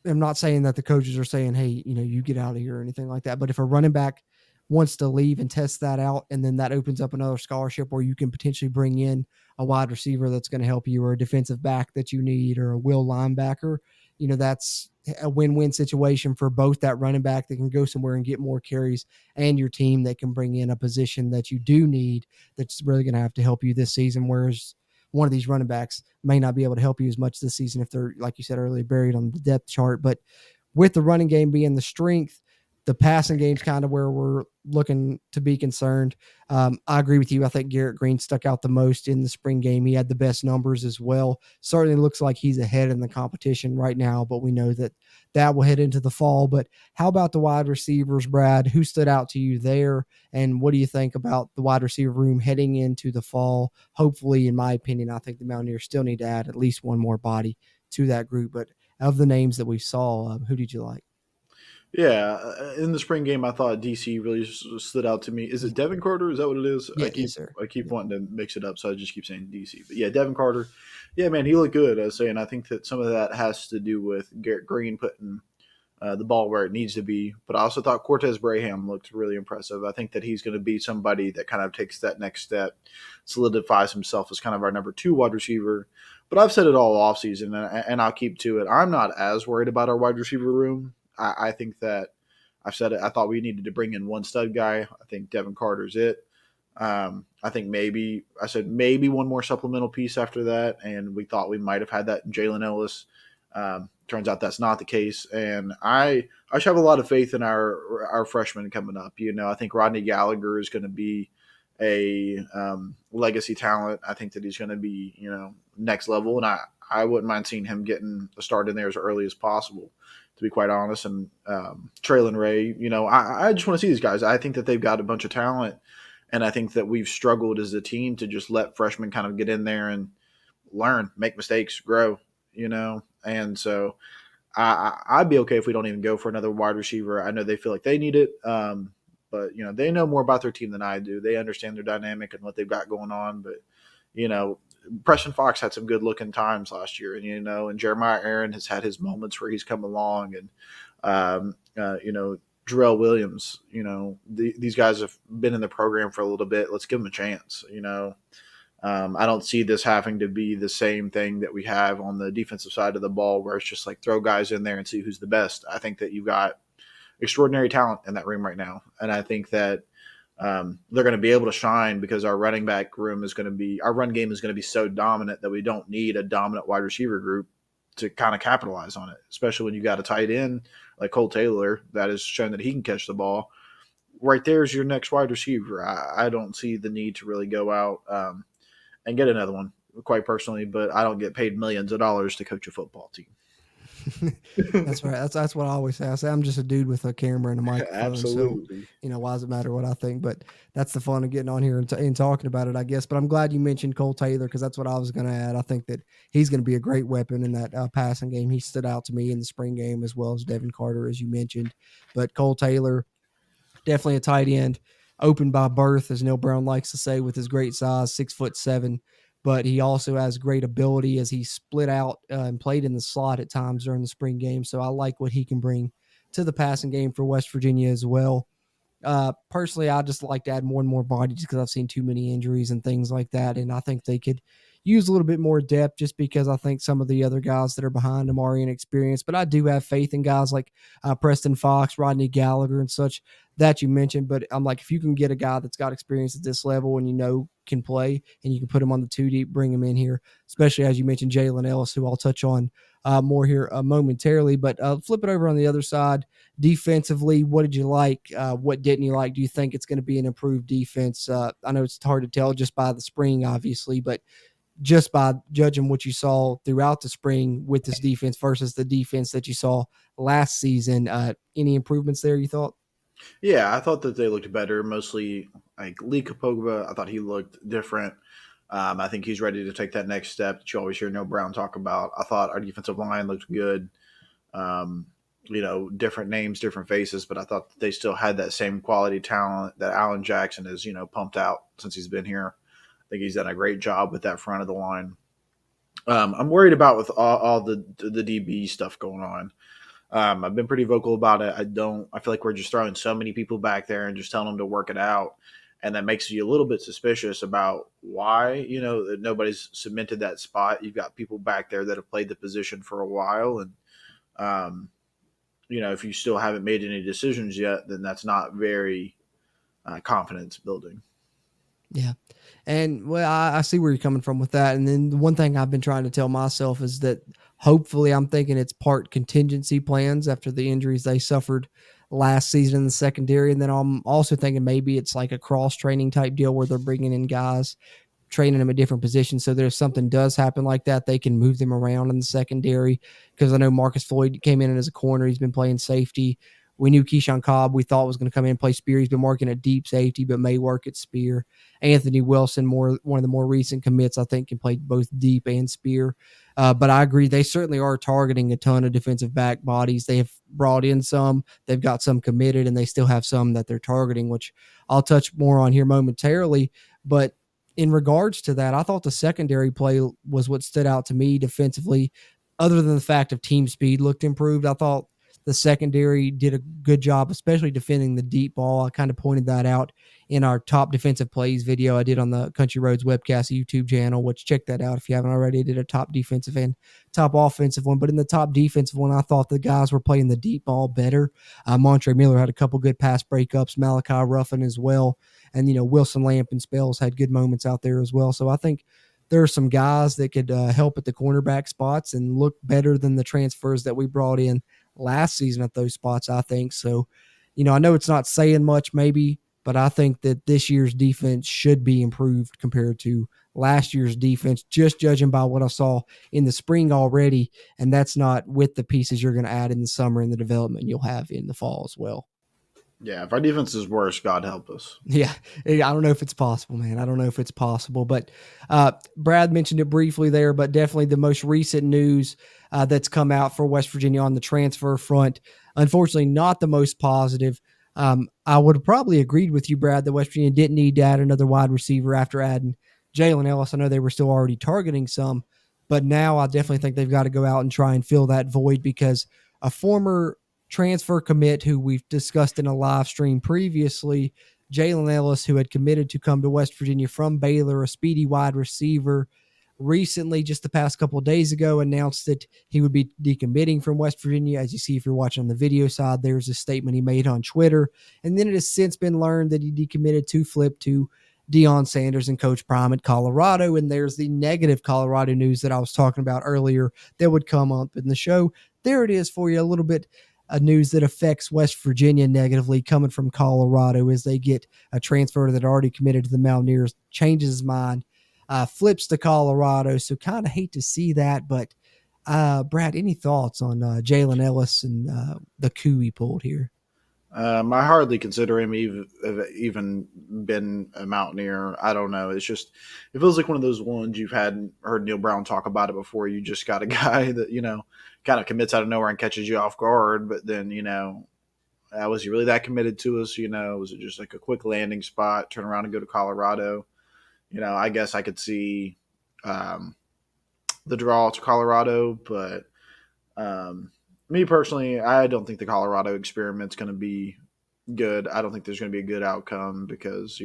I'm not saying that the coaches are saying, hey, you get out of here or anything like that. But if a running back wants to leave and test that out, and then that opens up another scholarship where you can potentially bring in a wide receiver that's going to help you, or a defensive back that you need, or a will linebacker, that's a win-win situation for both that running back that can go somewhere and get more carries, and your team that can bring in a position that you do need that's really going to have to help you this season. Whereas one of these running backs may not be able to help you as much this season if they're, like you said earlier, buried on the depth chart. But with the running game being the strength, the passing game's kind of where we're looking to be concerned. I agree with you. I think Garrett Green stuck out the most in the spring game. He had the best numbers as well. Certainly looks like he's ahead in the competition right now, but we know that will head into the fall. But how about the wide receivers, Brad? Who stood out to you there? And what do you think about the wide receiver room heading into the fall? Hopefully, in my opinion, I think the Mountaineers still need to add at least one more body to that group. But of the names that we saw, who did you like? Yeah, in the spring game, I thought DC really stood out to me. Is it Devin Carter? Is that what it is? Yeah, yes, sir. I keep wanting to mix it up, so I just keep saying DC. But yeah, Devin Carter. Yeah, man, he looked good. I was saying, I think that some of that has to do with Garrett Green putting the ball where it needs to be. But I also thought Cortez Braham looked really impressive. I think that he's going to be somebody that kind of takes that next step, solidifies himself as kind of our number 2 wide receiver. But I've said it all offseason, and I'll keep to it. I'm not as worried about our wide receiver room. I think that I've said it. I thought we needed to bring in one stud guy. I think Devin Carter's it. I think maybe one more supplemental piece after that, and we thought we might have had that in Jaylen Ellis. Turns out that's not the case, and I should have a lot of faith in our freshmen coming up. I think Rodney Gallagher is going to be a legacy talent. I think that he's going to be next level, and I wouldn't mind seeing him getting a start in there as early as possible, to be quite honest. And Traylon Ray, I just want to see these guys. I think that they've got a bunch of talent, And I think that we've struggled as a team to just let freshmen kind of get in there and learn, make mistakes, grow, And so I'd be okay if we don't even go for another wide receiver. I know they feel like they need it, but they know more about their team than I do. They understand their dynamic and what they've got going on. But Preston Fox had some good looking times last year, and Jeremiah Aaron has had his moments where he's come along, and Jarrell Williams. These guys have been in the program for a little bit. Let's give them a chance. I don't see this having to be the same thing that we have on the defensive side of the ball, where it's just like throw guys in there and see who's the best. I think that you've got extraordinary talent in that room right now, and I think that they're going to be able to shine because our running back room is going to be – our run game is going to be so dominant that we don't need a dominant wide receiver group to kind of capitalize on it, especially when you got a tight end like Cole Taylor that has shown that he can catch the ball. Right there is your next wide receiver. I don't see the need to really go out and get another one, quite personally, but I don't get paid millions of dollars to coach a football team. That's right. That's what I always say. I say I'm just a dude with a camera and a microphone. Absolutely. So, why does it matter what I think? But that's the fun of getting on here and talking about it, I guess. But I'm glad you mentioned Cole Taylor because that's what I was going to add. I think that he's going to be a great weapon in that passing game. He stood out to me in the spring game as well as Devin Carter, as you mentioned. But Cole Taylor, definitely a tight end, open by birth, as Neil Brown likes to say, with his great size, 6'7". But he also has great ability as he split out and played in the slot at times during the spring game. So I like what he can bring to the passing game for West Virginia as well. Personally, I just like to add more and more bodies because I've seen too many injuries and things like that. And I think they could use a little bit more depth just because I think some of the other guys that are behind them are inexperienced. But I do have faith in guys like Preston Fox, Rodney Gallagher, and such that you mentioned. But I'm like, if you can get a guy that's got experience at this level and can play and you can put him on the 2 deep, bring him in here, especially as you mentioned, Jaylen Ellis, who I'll touch on more here momentarily. But flip it over on the other side. Defensively, what did you like? What didn't you like? Do you think it's going to be an improved defense? I know it's hard to tell just by the spring, obviously, but just by judging what you saw throughout the spring with this defense versus the defense that you saw last season, any improvements there you thought? Yeah, I thought that they looked better, mostly like Lee Kapogba. I thought he looked different. I think he's ready to take that next step that you always hear Neil Brown talk about. I thought our defensive line looked good. Different names, different faces, but I thought they still had that same quality talent that Alan Jackson has, pumped out since he's been here. I think he's done a great job with that front of the line. I'm worried about with all the DB stuff going on. I've been pretty vocal about it. I feel like we're just throwing so many people back there and just telling them to work it out. And that makes you a little bit suspicious about why, that nobody's cemented that spot. You've got people back there that have played the position for a while. And, if you still haven't made any decisions yet, then that's not very confidence building. Yeah. And I see where you're coming from with that. And then the one thing I've been trying to tell myself is that hopefully I'm thinking it's part contingency plans after the injuries they suffered last season in the secondary. And then I'm also thinking maybe it's like a cross training type deal where they're bringing in guys, training them at different positions. So there's something does happen like that, they can move them around in the secondary. Because I know Marcus Floyd came in as a corner. He's been playing safety. We knew Keyshawn Cobb, we thought was going to come in and play spear. He's been working at deep safety, but may work at spear. Anthony Wilson, one of the more recent commits, I think can play both deep and spear. But I agree, they certainly are targeting a ton of defensive back bodies. They have brought in some, they've got some committed, and they still have some that they're targeting, which I'll touch more on here momentarily. But in regards to that, I thought the secondary play was what stood out to me defensively, other than the fact of team speed looked improved. I thought the secondary did a good job, especially defending the deep ball. I kind of pointed that out in our top defensive plays video I did on the Country Roads Webcast YouTube channel, which check that out if you haven't already. I did a top defensive and top offensive one. But in the top defensive one, I thought the guys were playing the deep ball better. Montre Miller had a couple good pass breakups, Malachi Ruffin as well. And, Wilson Lamp and Spells had good moments out there as well. So I think there are some guys that could help at the cornerback spots and look better than the transfers that we brought in last season at those spots, I think. So, I know it's not saying much maybe, but I think that this year's defense should be improved compared to last year's defense, just judging by what I saw in the spring already. And that's not with the pieces you're going to add in the summer and the development you'll have in the fall as well. Yeah, if our defense is worse, God help us. Yeah, I don't know if it's possible, man. I don't know if it's possible, but Brad mentioned it briefly there, but definitely the most recent news that's come out for West Virginia on the transfer front, unfortunately not the most positive. I would have probably agreed with you, Brad, that West Virginia didn't need to add another wide receiver after adding Jaylen Ellis. I know they were still already targeting some, but now I definitely think they've got to go out and try and fill that void because a former transfer commit who we've discussed in a live stream previously, Jaylen Ellis, who had committed to come to West Virginia from Baylor, a speedy wide receiver, recently, just the past couple of days ago, announced that he would be decommitting from West Virginia. As you see, if you're watching on the video side, there's a statement he made on Twitter. And then it has since been learned that he decommitted to flip to Deion Sanders and Coach Prime at Colorado. And there's the negative Colorado news that I was talking about earlier that would come up in the show. There it is for you, a little bit news that affects West Virginia negatively coming from Colorado as they get a transfer that already committed to the Mountaineers, changes his mind, flips to Colorado. So kind of hate to see that, but Brad, any thoughts on Jaylen Ellis and the coup he pulled here? I hardly consider him even been a Mountaineer. I don't know. It's just, it feels like one of those ones you've heard Neil Brown talk about it before. You just got a guy that, kind of commits out of nowhere and catches you off guard. But then, was he really that committed to us? Was it just like a quick landing spot, turn around and go to Colorado? I guess I could see the draw to Colorado, but me personally, I don't think the Colorado experiment's going to be good. I don't think there's going to be a good outcome because,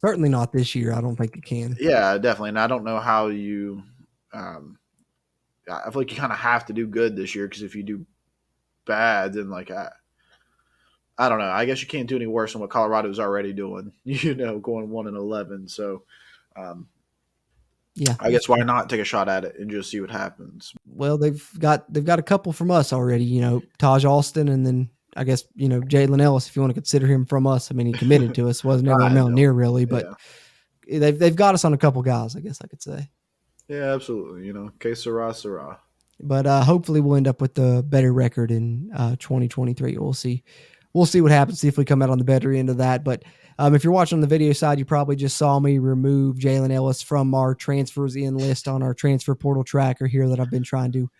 certainly not this year. I don't think it can. Yeah, definitely. And I don't know how you I feel like you kind of have to do good this year because if you do bad, then I don't know. I guess you can't do any worse than what Colorado's already doing, going 1-11. So, yeah, I guess why not take a shot at it and just see what happens? Well, they've got a couple from us already, Taj Alston, and then I guess, Jaylen Ellis, if you want to consider him from us. I mean, he committed to us, wasn't ever a Mountaineer really, but they've got us on a couple guys, I guess I could say. Yeah, absolutely. Que sera, sera. But hopefully we'll end up with a better record in 2023. We'll see. We'll see what happens, see if we come out on the better end of that. But if you're watching on the video side, you probably just saw me remove Jaylen Ellis from our transfers in list on our transfer portal tracker here that I've been trying to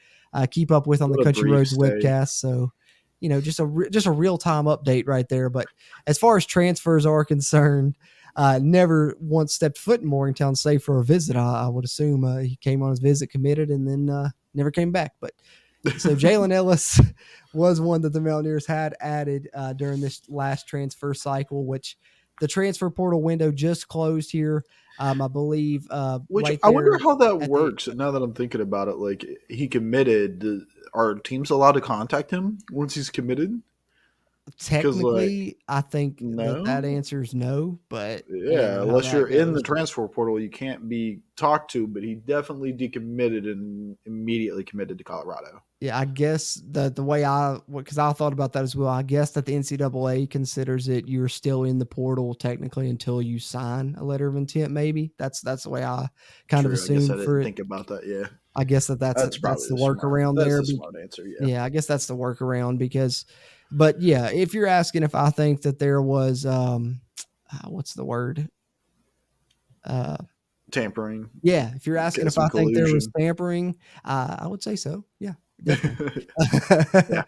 keep up with on the Country Roads Webcast. So, just a real-time update right there. But as far as transfers are concerned, never once stepped foot in Morgantown save for a visit. I would assume he came on his visit, committed, and then never came back. But so Jaylen Ellis was one that the Mountaineers had added during this last transfer cycle, which the transfer portal window just closed here. I believe. Which right I wonder how that works. Now that I'm thinking about it, like he committed, are teams allowed to contact him once he's committed? Technically, I think no? that answer is no, but unless you're in the transfer portal, you can't be talked to, but he definitely decommitted and immediately committed to Colorado. Yeah, I guess the way because I thought about that as well. I guess that the NCAA considers it you're still in the portal technically until you sign a letter of intent. Maybe that's the way I kind of assumed. Think about that. Yeah, I guess that's the workaround there. That's a smart answer. Yeah, I guess that's the workaround because. But yeah, if you're asking if I think that there was, what's the word? Tampering. Yeah. If you're asking if I think there was tampering, I would say so. Yeah. Yeah.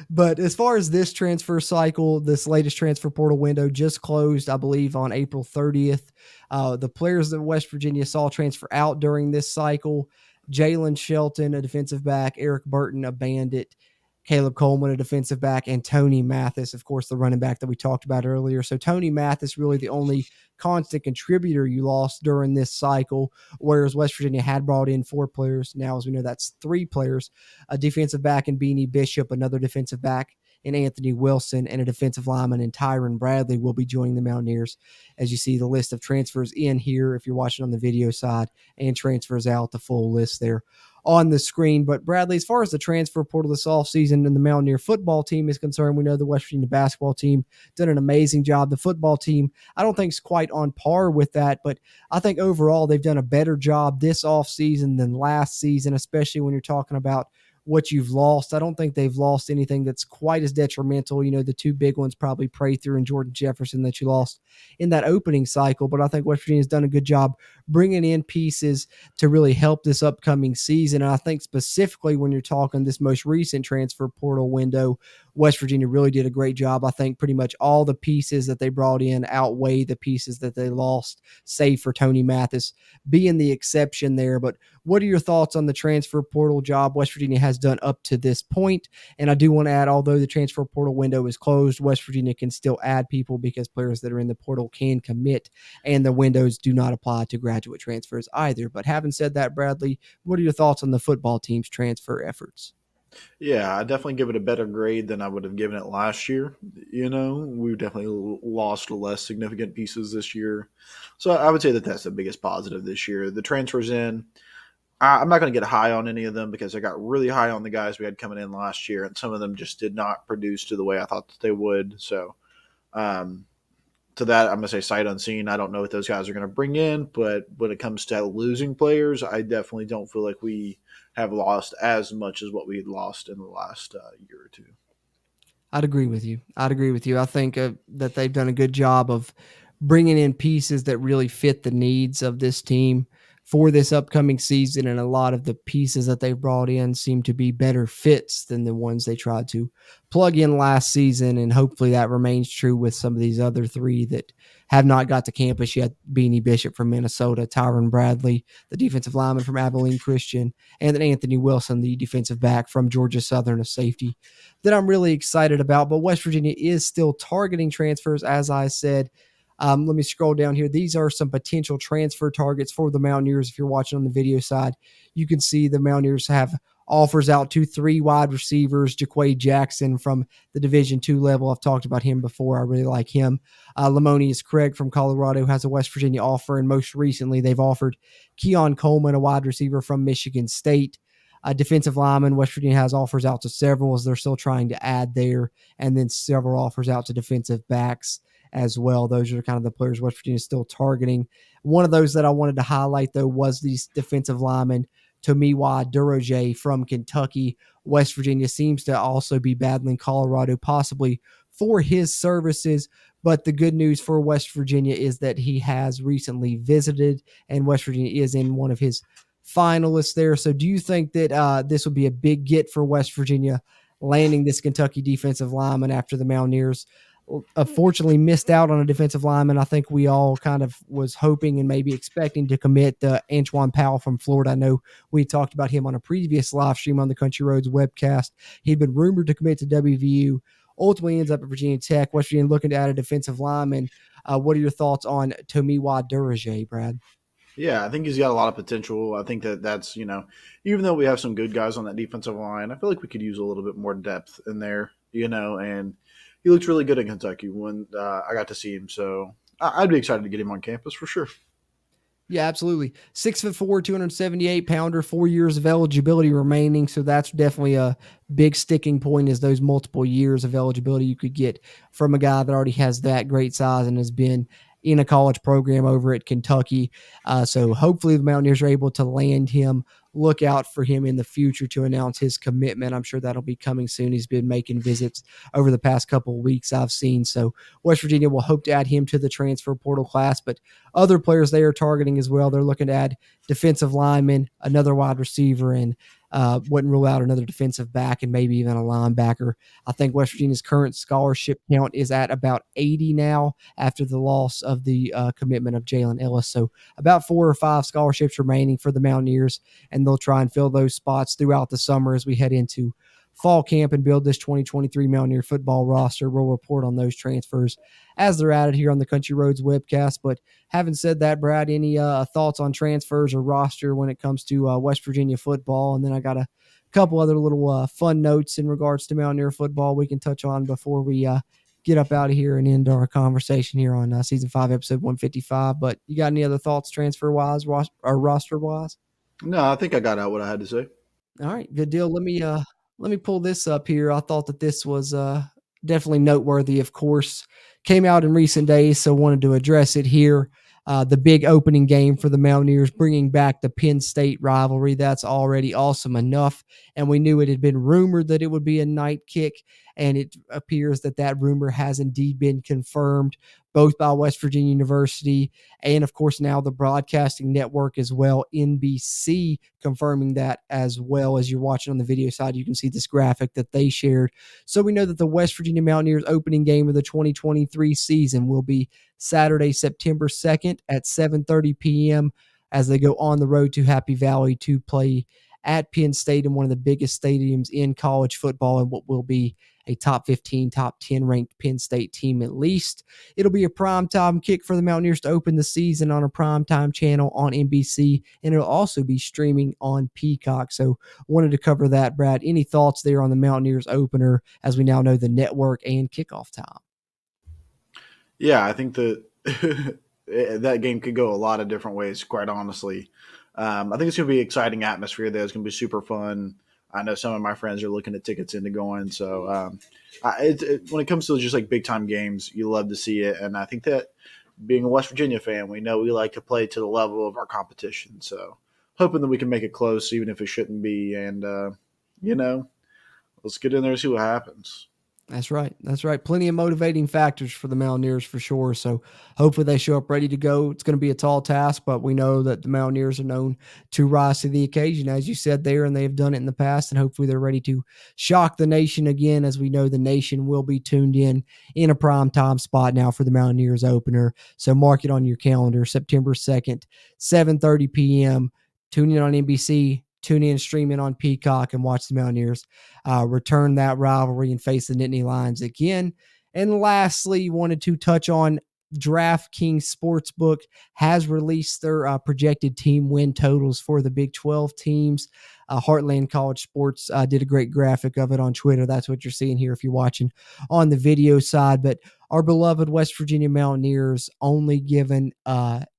But as far as this transfer cycle, this latest transfer portal window just closed, I believe, on April 30th. The players that West Virginia saw transfer out during this cycle, Jalen Shelton, a defensive back, Eric Burton, a bandit, Caleb Coleman, a defensive back, and Tony Mathis, of course, the running back that we talked about earlier. So Tony Mathis really the only constant contributor you lost during this cycle, whereas West Virginia had brought in 4 players. Now, as we know, that's 3 players, a defensive back in Beanie Bishop, another defensive back in Anthony Wilson, and a defensive lineman in Tyron Bradley will be joining the Mountaineers. As you see the list of transfers in here, if you're watching on the video side, and transfers out, the full list there on the screen. But Bradley, as far as the transfer portal this offseason and the Mountaineer football team is concerned, we know the West Virginia basketball team did an amazing job. The football team, I don't think is quite on par with that, but I think overall they've done a better job this offseason than last season, especially when you're talking about what you've lost. I don't think they've lost anything that's quite as detrimental. The two big ones probably Prather and Jorden Jefferson that you lost in that opening cycle. But I think West Virginia's done a good job bringing in pieces to really help this upcoming season. And I think specifically when you're talking this most recent transfer portal window, West Virginia really did a great job. I think pretty much all the pieces that they brought in outweigh the pieces that they lost, save for Tony Mathis being the exception there. But what are your thoughts on the transfer portal job West Virginia has done up to this point? And I do want to add, although the transfer portal window is closed, West Virginia can still add people because players that are in the portal can commit, and the windows do not apply to graduate transfers either. But having said that, Bradley, what are your thoughts on the football team's transfer efforts? Yeah, I definitely give it a better grade than I would have given it last year. We definitely lost less significant pieces this year. So I would say that that's the biggest positive this year. The transfers in, I'm not going to get high on any of them because I got really high on the guys we had coming in last year, and some of them just did not produce to the way I thought that they would. So to that, I'm going to say sight unseen. I don't know what those guys are going to bring in, but when it comes to losing players, I definitely don't feel like we have lost as much as what we had lost in the last year or two. I'd agree with you. I think that they've done a good job of bringing in pieces that really fit the needs of this team for this upcoming season, and a lot of the pieces that they've brought in seem to be better fits than the ones they tried to plug in last season, and hopefully that remains true with some of these other three that have not got to campus yet. Beanie Bishop from Minnesota, Tyron Bradley, the defensive lineman from Abilene Christian, and then Anthony Wilson, the defensive back from Georgia Southern, a safety that I'm really excited about. But West Virginia is still targeting transfers, as I said. Let me scroll down here. These are some potential transfer targets for the Mountaineers. If you're watching on the video side, you can see the Mountaineers have offers out to 3 wide receivers. Jaquay Jackson from the Division II level. I've talked about him before. I really like him. Lamonius Craig from Colorado has a West Virginia offer, and most recently they've offered Keon Coleman, a wide receiver from Michigan State. Defensive lineman, West Virginia has offers out to several as they're still trying to add there, and then several offers out to defensive backs as well. Those are kind of the players West Virginia is still targeting. One of those that I wanted to highlight, though, was these defensive linemen, Tomiwa Durojaiye from Kentucky. West Virginia seems to also be battling Colorado, possibly for his services. But the good news for West Virginia is that he has recently visited, and West Virginia is in one of his finalists there. So do you think that this would be a big get for West Virginia, landing this Kentucky defensive lineman after the Mountaineers unfortunately missed out on a defensive lineman? I think we all kind of was hoping and maybe expecting to commit Antoine Powell from Florida. I know we talked about him on a previous live stream on the Country Roads webcast. He'd been rumored to commit to WVU, ultimately ends up at Virginia Tech. West Virginia looking to add a defensive lineman. What are your thoughts on Tomiwa Durojaiye, Brad? Yeah, I think he's got a lot of potential. I think that's, even though we have some good guys on that defensive line, I feel like we could use a little bit more depth in there, and he looked really good in Kentucky when I got to see him. So I'd be excited to get him on campus for sure. Yeah, absolutely. 6'4", 278-pounder, 4 years of eligibility remaining. So that's definitely a big sticking point, is those multiple years of eligibility you could get from a guy that already has that great size and has been in a college program over at Kentucky. So hopefully the Mountaineers are able to land him. Look out for him in the future to announce his commitment. I'm sure that'll be coming soon. He's been making visits over the past couple of weeks I've seen. So West Virginia will hope to add him to the transfer portal class, but other players they are targeting as well. They're looking to add defensive linemen, another wide receiver, and wouldn't rule out another defensive back and maybe even a linebacker. I think West Virginia's current scholarship count is at about 80 now after the loss of the commitment of Jaylen Ellis. So about 4 or 5 scholarships remaining for the Mountaineers, and they'll try and fill those spots throughout the summer as we head into fall camp and build this 2023 Mountaineer football roster. We'll report on those transfers as they're added here on the Country Roads webcast. But having said that, Brad, any thoughts on transfers or roster when it comes to West Virginia football? And then I got a couple other little fun notes in regards to Mountaineer football we can touch on before we get up out of here and end our conversation here on Season 5, Episode 155. But you got any other thoughts transfer-wise or roster-wise? No, I think I got out what I had to say. All right, good deal. Let me pull this up here. I thought that this was definitely noteworthy, of course. Came out in recent days, so wanted to address it here. the big opening game for the Mountaineers, bringing back the Penn State rivalry. That's already awesome enough. And we knew it had been rumored that it would be a night kick, and it appears that that rumor has indeed been confirmed, both by West Virginia University and, of course, now the broadcasting network as well, NBC, confirming that as well. As you're watching on the video side, you can see this graphic that they shared. So we know that the West Virginia Mountaineers opening game of the 2023 season will be Saturday, September 2nd at 7:30 p.m. as they go on the road to Happy Valley to play at Penn State in one of the biggest stadiums in college football, and what will be a top 15, top 10 ranked Penn State team at least. It'll be a primetime kick for the Mountaineers to open the season on a primetime channel on NBC, and it'll also be streaming on Peacock. So wanted to cover that, Brad. Any thoughts there on the Mountaineers opener as we now know the network and kickoff time? Yeah, I think that that game could go a lot of different ways, quite honestly. I think it's going to be an exciting atmosphere there. It's going to be super fun. I know some of my friends are looking at tickets into going. So when it comes to just like big-time games, you love to see it. And I think that being a West Virginia fan, we know we like to play to the level of our competition. So hoping that we can make it close, even if it shouldn't be. And, let's get in there and see what happens. That's right. That's right. Plenty of motivating factors for the Mountaineers for sure. So hopefully they show up ready to go. It's going to be a tall task, but we know that the Mountaineers are known to rise to the occasion, as you said there, and they've done it in the past, and hopefully they're ready to shock the nation again, as we know the nation will be tuned in a primetime spot now for the Mountaineers opener. So mark it on your calendar, September 2nd, 7:30 p.m. Tune in on NBC. Tune in, stream in on Peacock, and watch the Mountaineers return that rivalry and face the Nittany Lions again. And lastly, wanted to touch on DraftKings Sportsbook has released their projected team win totals for the Big 12 teams. Heartland College Sports did a great graphic of it on Twitter. That's what you're seeing here if you're watching on the video side. But our beloved West Virginia Mountaineers only given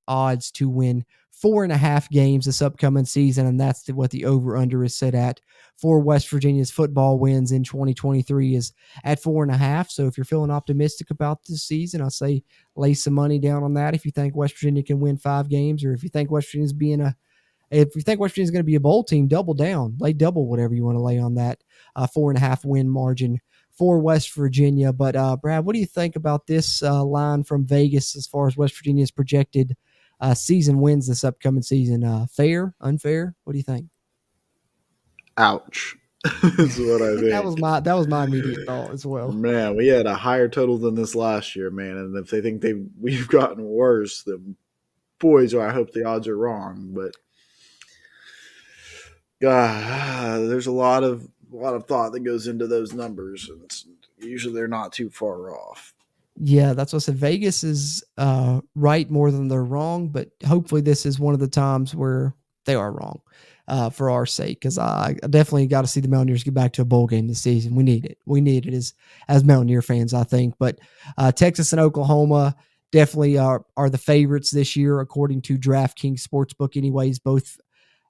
odds to win 4.5 games this upcoming season, and that's what the over-under is set at for West Virginia's football wins in 2023 is at 4.5. So if you're feeling optimistic about this season, I say lay some money down on that. If you think West Virginia can win 5 games, or if you think West Virginia's going to be a bowl team, double down, lay double whatever you want to lay on that 4.5 win margin for West Virginia. But Brad, what do you think about this line from Vegas as far as West Virginia's projected season wins this upcoming season? Fair, unfair? What do you think? Ouch. That's what I think. that was my immediate thought as well. Man, we had a higher total than this last year, man. And if they think we've gotten worse, then boys, I hope the odds are wrong. But there's a lot of thought that goes into those numbers, and usually they're not too far off. Yeah, that's what I said. Vegas is right more than they're wrong, but hopefully this is one of the times where they are wrong for our sake, because I definitely got to see the Mountaineers get back to a bowl game this season. We need it. We need it as Mountaineer fans, I think. But Texas and Oklahoma definitely are the favorites this year, according to DraftKings Sportsbook anyways. Both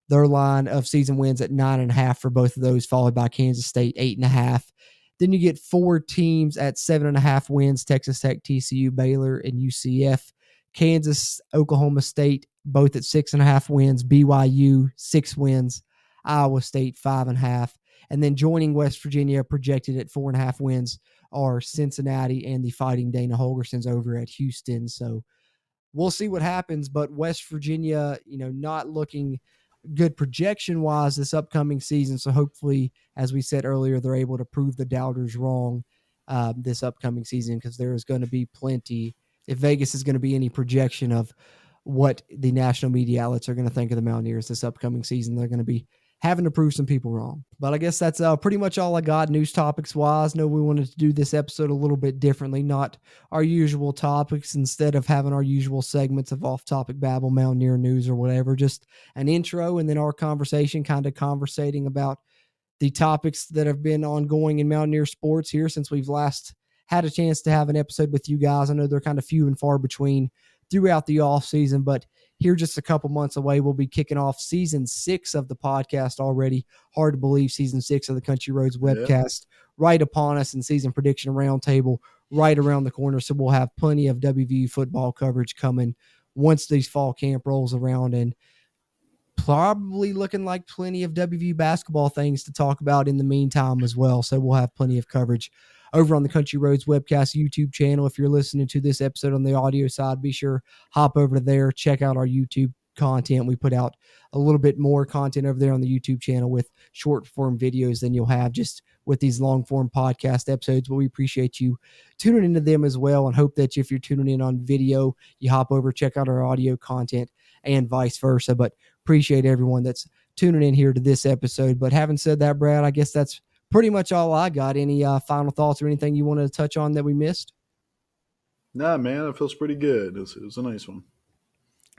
their line of season wins at 9.5 for both of those, followed by Kansas State 8.5. Then you get 4 teams at 7.5 wins: Texas Tech, TCU, Baylor, and UCF. Kansas, Oklahoma State, both at 6.5 wins. BYU, 6 wins. Iowa State, 5.5. And then joining West Virginia, projected at 4.5 wins, are Cincinnati and the Fighting Dana Holgersons over at Houston. So we'll see what happens. But West Virginia, not looking good projection-wise this upcoming season. So hopefully, as we said earlier, they're able to prove the doubters wrong this upcoming season, because there is going to be plenty. If Vegas is going to be any projection of what the national media outlets are going to think of the Mountaineers this upcoming season, they're going to be having to prove some people wrong. But I guess that's pretty much all I got news topics wise. No, we wanted to do this episode a little bit differently, not our usual topics. Instead of having our usual segments of off-topic babble, Mountaineer news or whatever, just an intro and then our conversation, kind of conversating about the topics that have been ongoing in Mountaineer sports here since we've last had a chance to have an episode with you guys. I know they're kind of few and far between throughout the off season, but here just a couple months away, we'll be kicking off season 6 of the podcast already. Hard to believe, season 6 of the Country Roads Webcast right upon us, and season prediction roundtable right around the corner. So we'll have plenty of WVU football coverage coming once these fall camp rolls around, and probably looking like plenty of WVU basketball things to talk about in the meantime as well. So we'll have plenty of coverage over on the Country Roads Webcast YouTube channel. If you're listening to this episode on the audio side, be sure hop over there, check out our YouTube content. We put out a little bit more content over there on the YouTube channel with short form videos than you'll have just with these long form podcast episodes, but we appreciate you tuning into them as well, and hope that if you're tuning in on video, you hop over, check out our audio content and vice versa. But appreciate everyone that's tuning in here to this episode. But having said that, Brad, I guess that's pretty much all I got. Any final thoughts or anything you wanted to touch on that we missed? Nah, man, it feels pretty good. It was a nice one.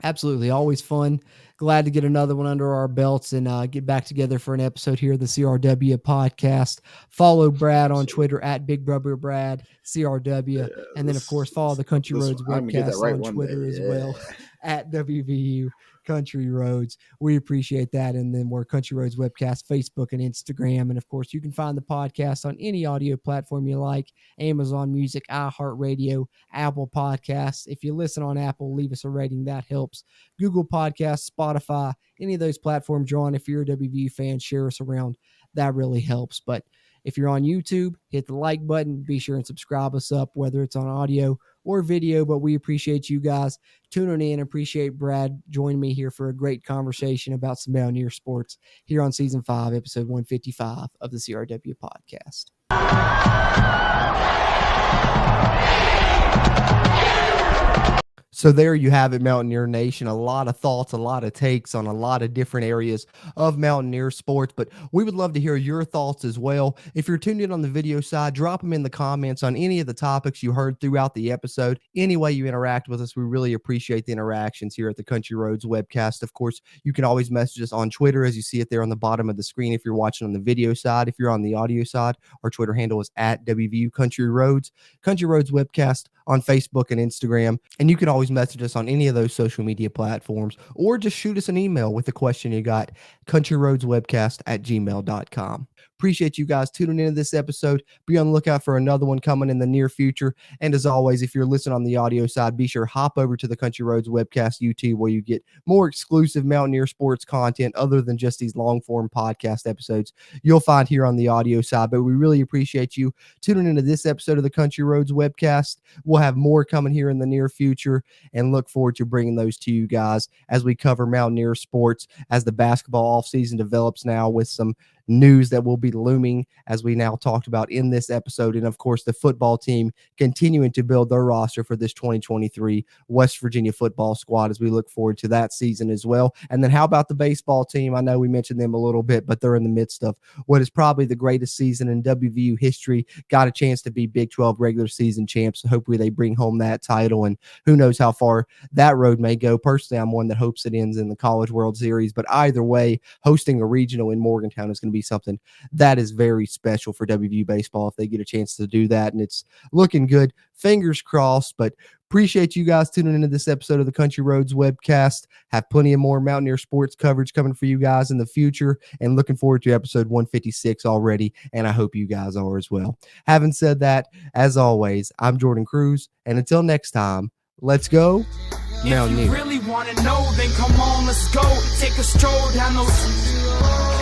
Absolutely. Always fun. Glad to get another one under our belts and get back together for an episode here of the CRW podcast. Follow Brad on Twitter at Big Brother Brad, CRW. And then, of course, follow the Country Roads Webcast on Twitter as well at WVU Country Roads. We appreciate that. And then we're Country Roads Webcast, Facebook and Instagram. And, of course, you can find the podcast on any audio platform you like, Amazon Music, iHeartRadio, Apple Podcasts. If you listen on Apple, leave us a rating. That helps. Google Podcasts, Spotify, any of those platforms you're on. If you're a WVU fan, share us around. That really helps. But if you're on YouTube, hit the like button. Be sure and subscribe us up, whether it's on audio or video. But we appreciate you guys tuning in. Appreciate Brad joining me here for a great conversation about some Mountaineer sports here on Season 5, Episode 155 of the CRW Podcast. So there you have it, Mountaineer Nation. A lot of thoughts, a lot of takes on a lot of different areas of Mountaineer sports, but we would love to hear your thoughts as well. If you're tuned in on the video side, drop them in the comments on any of the topics you heard throughout the episode. Any way you interact with us, we really appreciate the interactions here at the Country Roads Webcast. Of course, you can always message us on Twitter, as you see it there on the bottom of the screen if you're watching on the video side. If you're on the audio side, our Twitter handle is at WVU Country Roads Webcast on Facebook and Instagram. And you can always message us on any of those social media platforms, or just shoot us an email with the question you got, countryroadswebcast@gmail.com. Appreciate you guys tuning into this episode. Be on the lookout for another one coming in the near future. And as always, if you're listening on the audio side, be sure hop over to the Country Roads Webcast YouTube, where you get more exclusive Mountaineer sports content other than just these long form podcast episodes you'll find here on the audio side. But we really appreciate you tuning into this episode of the Country Roads Webcast. We'll have more coming here in the near future, and look forward to bringing those to you guys as we cover Mountaineer sports as the basketball offseason develops now, with some news that will be looming, as we now talked about in this episode. And of course, the football team continuing to build their roster for this 2023 West Virginia football squad, as we look forward to that season as well. And then how about the baseball team? I know we mentioned them a little bit, but they're in the midst of what is probably the greatest season in WVU history. Got a chance to be Big 12 regular season champs. So hopefully they bring home that title, and who knows how far that road may go. Personally, I'm one that hopes it ends in the College World Series, but either way, hosting a regional in Morgantown is going to be something that is very special for WVU baseball if they get a chance to do that, and it's looking good. Fingers crossed. But appreciate you guys tuning into this episode of the Country Roads Webcast. Have plenty of more Mountaineer sports coverage coming for you guys in the future, and looking forward to episode 156 already, and I hope you guys are as well. Having said that, as always, I'm Jorden Cruz, and until next time, let's go Mountaineer. If you really want to know, then come on, let's go. Take a stroll down those